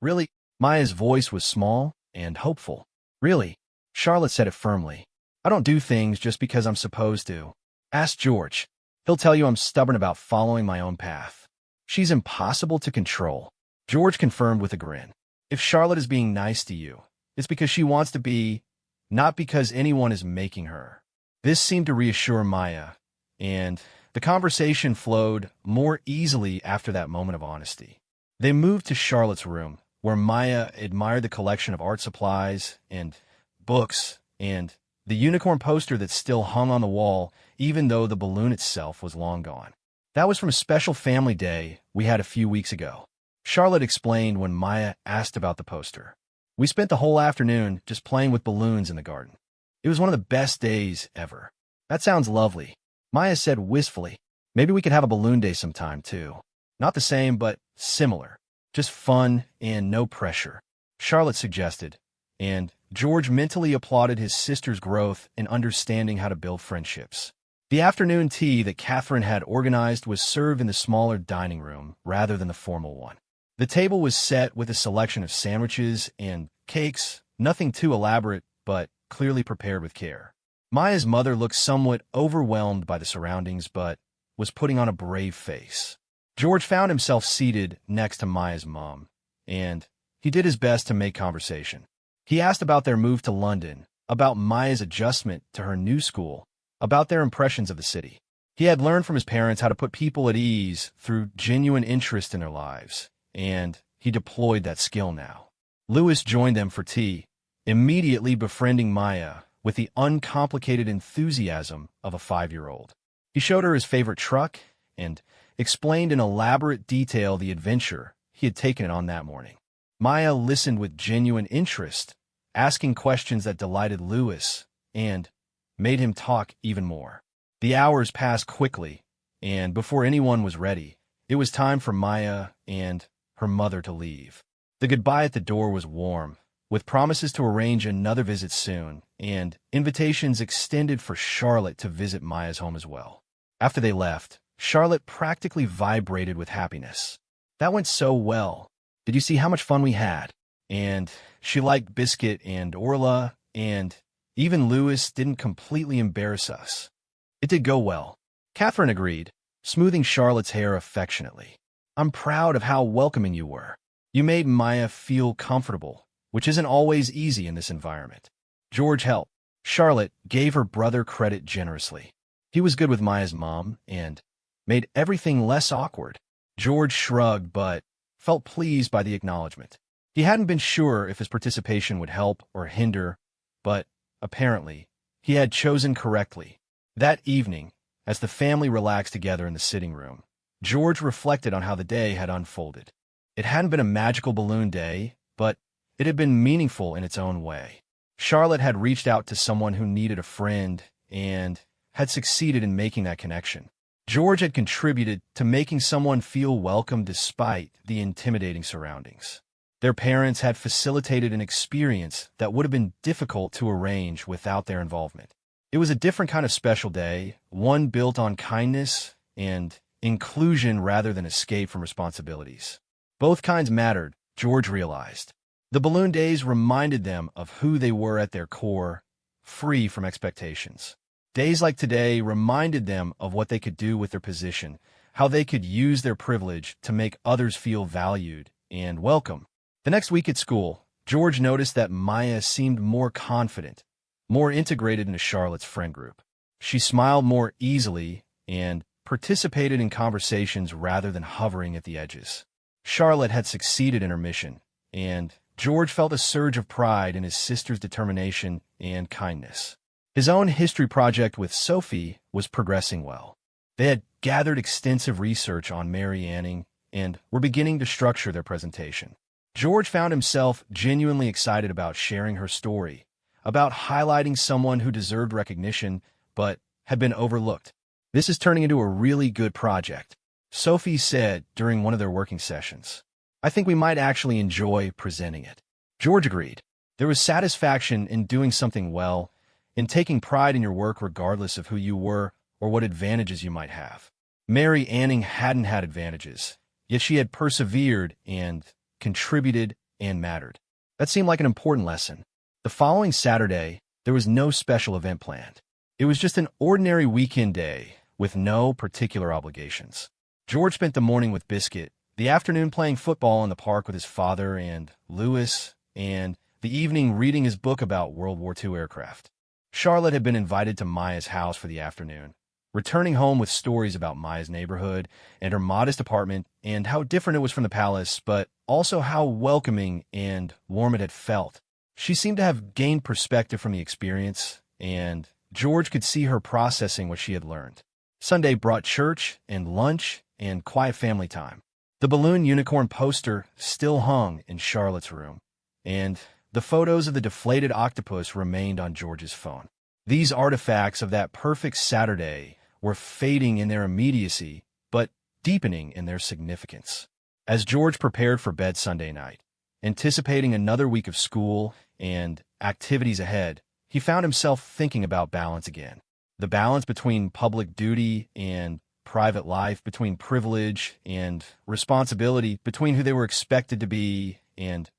Really? Maya's voice was small and hopeful. Really? Charlotte said it firmly. I don't do things just because I'm supposed to. Ask George. He'll tell you I'm stubborn about following my own path. She's impossible to control. George confirmed with a grin. If Charlotte is being nice to you, it's because she wants to be, not because anyone is making her. This seemed to reassure Maya, and the conversation flowed more easily after that moment of honesty. They moved to Charlotte's room, where Maya admired the collection of art supplies and books and the unicorn poster that still hung on the wall, even though the balloon itself was long gone. That was from a special family day we had a few weeks ago. Charlotte explained when Maya asked about the poster. We spent the whole afternoon just playing with balloons in the garden. It was one of the best days ever. That sounds lovely, Maya said wistfully. Maybe we could have a balloon day sometime, too. Not the same, but similar. Just fun and no pressure, Charlotte suggested, and George mentally applauded his sister's growth in understanding how to build friendships. The afternoon tea that Catherine had organized was served in the smaller dining room rather than the formal one. The table was set with a selection of sandwiches and cakes, nothing too elaborate, but clearly prepared with care. Maya's mother looked somewhat overwhelmed by the surroundings, but was putting on a brave face. George found himself seated next to Maya's mom, and he did his best to make conversation. He asked about their move to London, about Maya's adjustment to her new school, about their impressions of the city. He had learned from his parents how to put people at ease through genuine interest in their lives, and he deployed that skill now. Lewis joined them for tea, immediately befriending Maya with the uncomplicated enthusiasm of a 5-year-old. He showed her his favorite truck and explained in elaborate detail the adventure he had taken on that morning. Maya listened with genuine interest, asking questions that delighted Lewis and made him talk even more. The hours passed quickly, and before anyone was ready, it was time for Maya and her mother to leave. The goodbye at the door was warm, with promises to arrange another visit soon, and invitations extended for Charlotte to visit Maya's home as well. After they left, Charlotte practically vibrated with happiness. That went so well. Did you see how much fun we had? And she liked Biscuit and Orla, and even Lewis didn't completely embarrass us. It did go well. Catherine agreed, smoothing Charlotte's hair affectionately. I'm proud of how welcoming you were. You made Maya feel comfortable, which isn't always easy in this environment. George helped. Charlotte gave her brother credit generously. He was good with Maya's mom and made everything less awkward. George shrugged but felt pleased by the acknowledgement. He hadn't been sure if his participation would help or hinder, but apparently he had chosen correctly. That evening, as the family relaxed together in the sitting room, George reflected on how the day had unfolded. It hadn't been a magical balloon day, but it had been meaningful in its own way. Charlotte had reached out to someone who needed a friend and had succeeded in making that connection. George had contributed to making someone feel welcome despite the intimidating surroundings. Their parents had facilitated an experience that would have been difficult to arrange without their involvement. It was a different kind of special day, one built on kindness and inclusion rather than escape from responsibilities. Both kinds mattered, George realized. The balloon days reminded them of who they were at their core, free from expectations. Days like today reminded them of what they could do with their position, how they could use their privilege to make others feel valued and welcome. The next week at school, George noticed that Maya seemed more confident, more integrated into Charlotte's friend group. She smiled more easily and participated in conversations rather than hovering at the edges. Charlotte had succeeded in her mission, and George felt a surge of pride in his sister's determination and kindness. His own history project with Sophie was progressing well. They had gathered extensive research on Mary Anning and were beginning to structure their presentation. George found himself genuinely excited about sharing her story, about highlighting someone who deserved recognition but had been overlooked. "This is turning into a really good project," Sophie said during one of their working sessions. "I think we might actually enjoy presenting it." George agreed. There was satisfaction in doing something well, in taking pride in your work regardless of who you were or what advantages you might have. Mary Anning hadn't had advantages, yet she had persevered and contributed and mattered. That seemed like an important lesson. The following Saturday, there was no special event planned. It was just an ordinary weekend day with no particular obligations. George spent the morning with Biscuit, the afternoon playing football in the park with his father and Louis, and the evening reading his book about World War II aircraft. Charlotte had been invited to Maya's house for the afternoon, returning home with stories about Maya's neighborhood and her modest apartment and how different it was from the palace, but also how welcoming and warm it had felt. She seemed to have gained perspective from the experience, and George could see her processing what she had learned. Sunday brought church and lunch and quiet family time. The balloon unicorn poster still hung in Charlotte's room, and the photos of the deflated octopus remained on George's phone. These artifacts of that perfect Saturday were fading in their immediacy, but deepening in their significance. As George prepared for bed Sunday night, anticipating another week of school and activities ahead, he found himself thinking about balance again. The balance between public duty and private life, between privilege and responsibility, between who they were expected to be and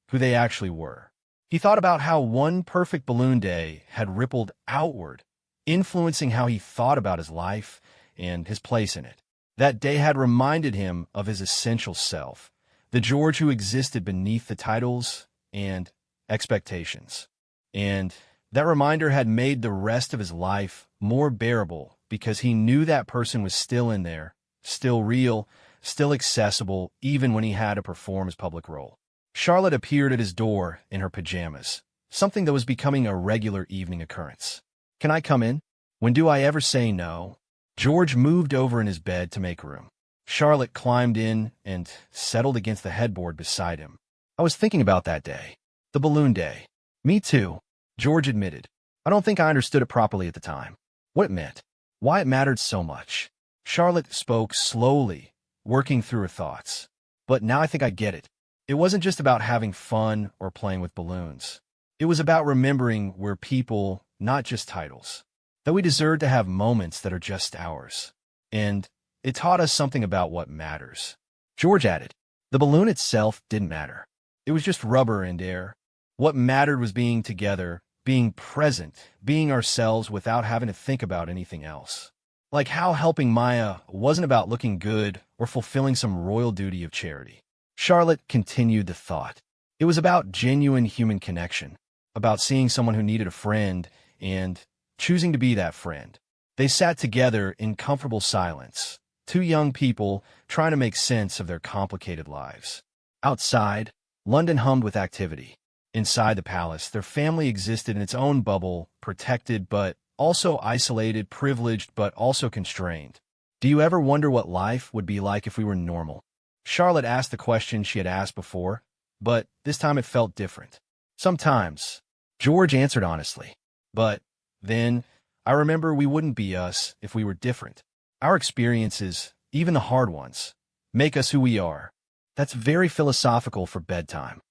who they actually were. He thought about how one perfect balloon day had rippled outward, influencing how he thought about his life and his place in it. That day had reminded him of his essential self, the George who existed beneath the titles and expectations. And that reminder had made the rest of his life more bearable because he knew that person was still in there, still real, still accessible, even when he had to perform his public role. Charlotte appeared at his door in her pajamas, something that was becoming a regular evening occurrence. "Can I come in? When do I ever say no?" George moved over in his bed to make room. Charlotte climbed in and settled against the headboard beside him. "I was thinking about that day. The balloon day." "Me too," George admitted. "I don't think I understood it properly at the time. What it meant. Why it mattered so much." Charlotte spoke slowly, working through her thoughts. "But now I think I get it. It wasn't just about having fun or playing with balloons. It was about remembering we're people, not just titles. That we deserve to have moments that are just ours. And it taught us something about what matters." George added, "The balloon itself didn't matter. It was just rubber and air. What mattered was being together, being present, being ourselves without having to think about anything else. Like how helping Maya wasn't about looking good or fulfilling some royal duty of charity." Charlotte continued the thought. It was about genuine human connection, about seeing someone who needed a friend and choosing to be that friend. They sat together in comfortable silence, two young people trying to make sense of their complicated lives. Outside, London hummed with activity. Inside the palace, their family existed in its own bubble, protected but also isolated, privileged but also constrained. "Do you ever wonder what life would be like if we were normal?" Charlotte asked the question she had asked before, but this time it felt different. "Sometimes," George answered honestly. "But then, I remember we wouldn't be us if we were different. Our experiences, even the hard ones, make us who we are." "That's very philosophical for bedtime."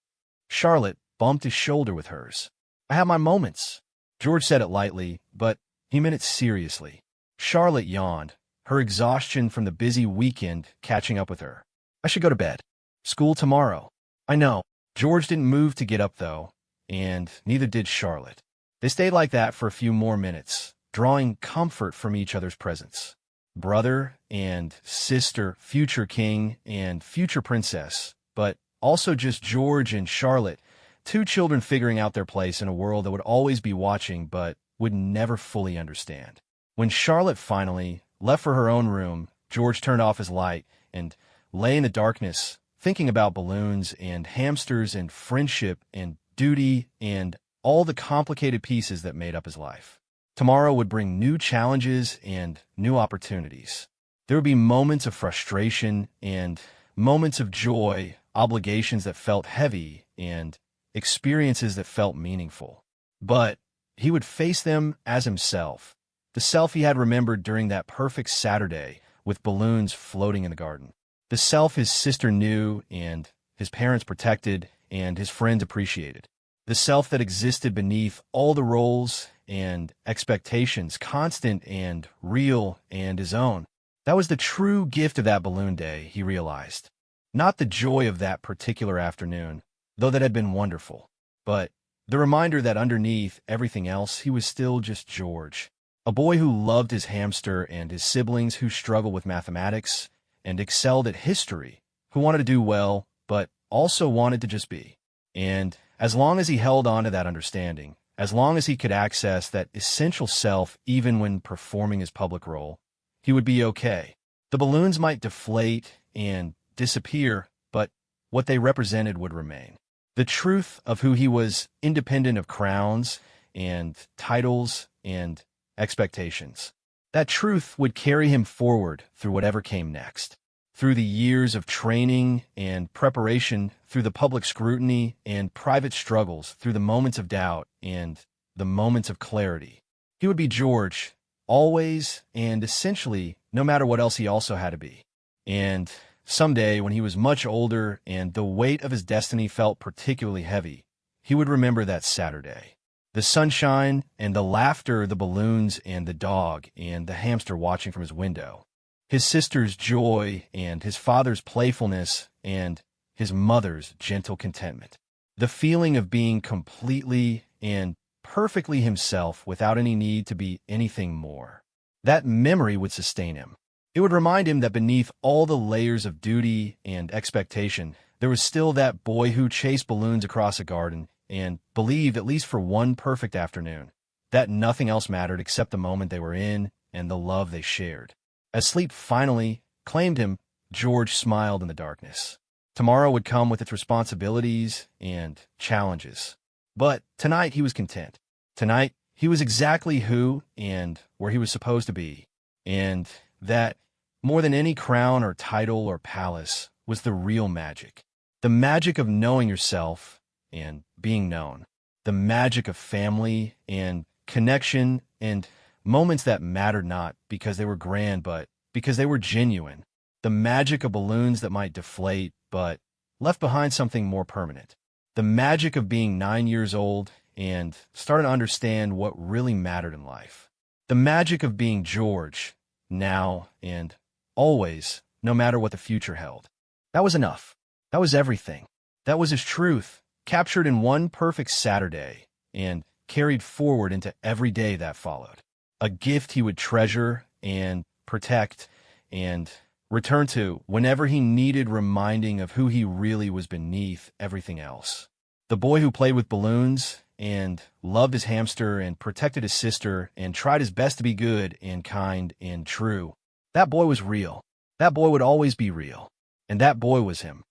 Charlotte bumped his shoulder with hers. "I have my moments." George said it lightly, but he meant it seriously. Charlotte yawned, her exhaustion from the busy weekend catching up with her. "I should go to bed. School tomorrow." "I know." George didn't move to get up, though, and neither did Charlotte. They stayed like that for a few more minutes, drawing comfort from each other's presence. Brother and sister, future king and future princess, but also just George and Charlotte, two children figuring out their place in a world that would always be watching but would never fully understand. When Charlotte finally left for her own room, George turned off his light and lay in the darkness, thinking about balloons and hamsters and friendship and duty and all the complicated pieces that made up his life. Tomorrow would bring new challenges and new opportunities. There would be moments of frustration and moments of joy, obligations that felt heavy, and experiences that felt meaningful. But he would face them as himself, the self he had remembered during that perfect Saturday with balloons floating in the garden. The self his sister knew and his parents protected and his friends appreciated. The self that existed beneath all the roles and expectations, constant and real and his own. That was the true gift of that balloon day, he realized. Not the joy of that particular afternoon, though that had been wonderful, but the reminder that underneath everything else, he was still just George, a boy who loved his hamster and his siblings, who struggled with mathematics and excelled at history, who wanted to do well, but also wanted to just be. And as long as he held on to that understanding, as long as he could access that essential self even when performing his public role, he would be okay. The balloons might deflate and disappear, but what they represented would remain. The truth of who he was, independent of crowns and titles and expectations. That truth would carry him forward through whatever came next. Through the years of training and preparation, through the public scrutiny and private struggles, through the moments of doubt and the moments of clarity. He would be George, always and essentially, no matter what else he also had to be. And someday, when he was much older and the weight of his destiny felt particularly heavy, he would remember that Saturday. The sunshine and the laughter, the balloons and the dog and the hamster watching from his window. His sister's joy and his father's playfulness and his mother's gentle contentment. The feeling of being completely and perfectly himself without any need to be anything more. That memory would sustain him. It would remind him that beneath all the layers of duty and expectation, there was still that boy who chased balloons across a garden and believed, at least for one perfect afternoon, that nothing else mattered except the moment they were in and the love they shared. As sleep finally claimed him, George smiled in the darkness. Tomorrow would come with its responsibilities and challenges. But tonight he was content. Tonight he was exactly who and where he was supposed to be. And that, more than any crown or title or palace, was the real magic. The magic of knowing yourself and being known. The magic of family and connection and moments that mattered not because they were grand, but because they were genuine. The magic of balloons that might deflate, but left behind something more permanent. The magic of being 9 years old and starting to understand what really mattered in life. The magic of being George, now and always, no matter what the future held. That was enough. That was everything. That was his truth, captured in one perfect Saturday and carried forward into every day that followed. A gift he would treasure and protect and return to whenever he needed reminding of who he really was beneath everything else. The boy who played with balloons and loved his hamster and protected his sister and tried his best to be good and kind and true. That boy was real. That boy would always be real. And that boy was him.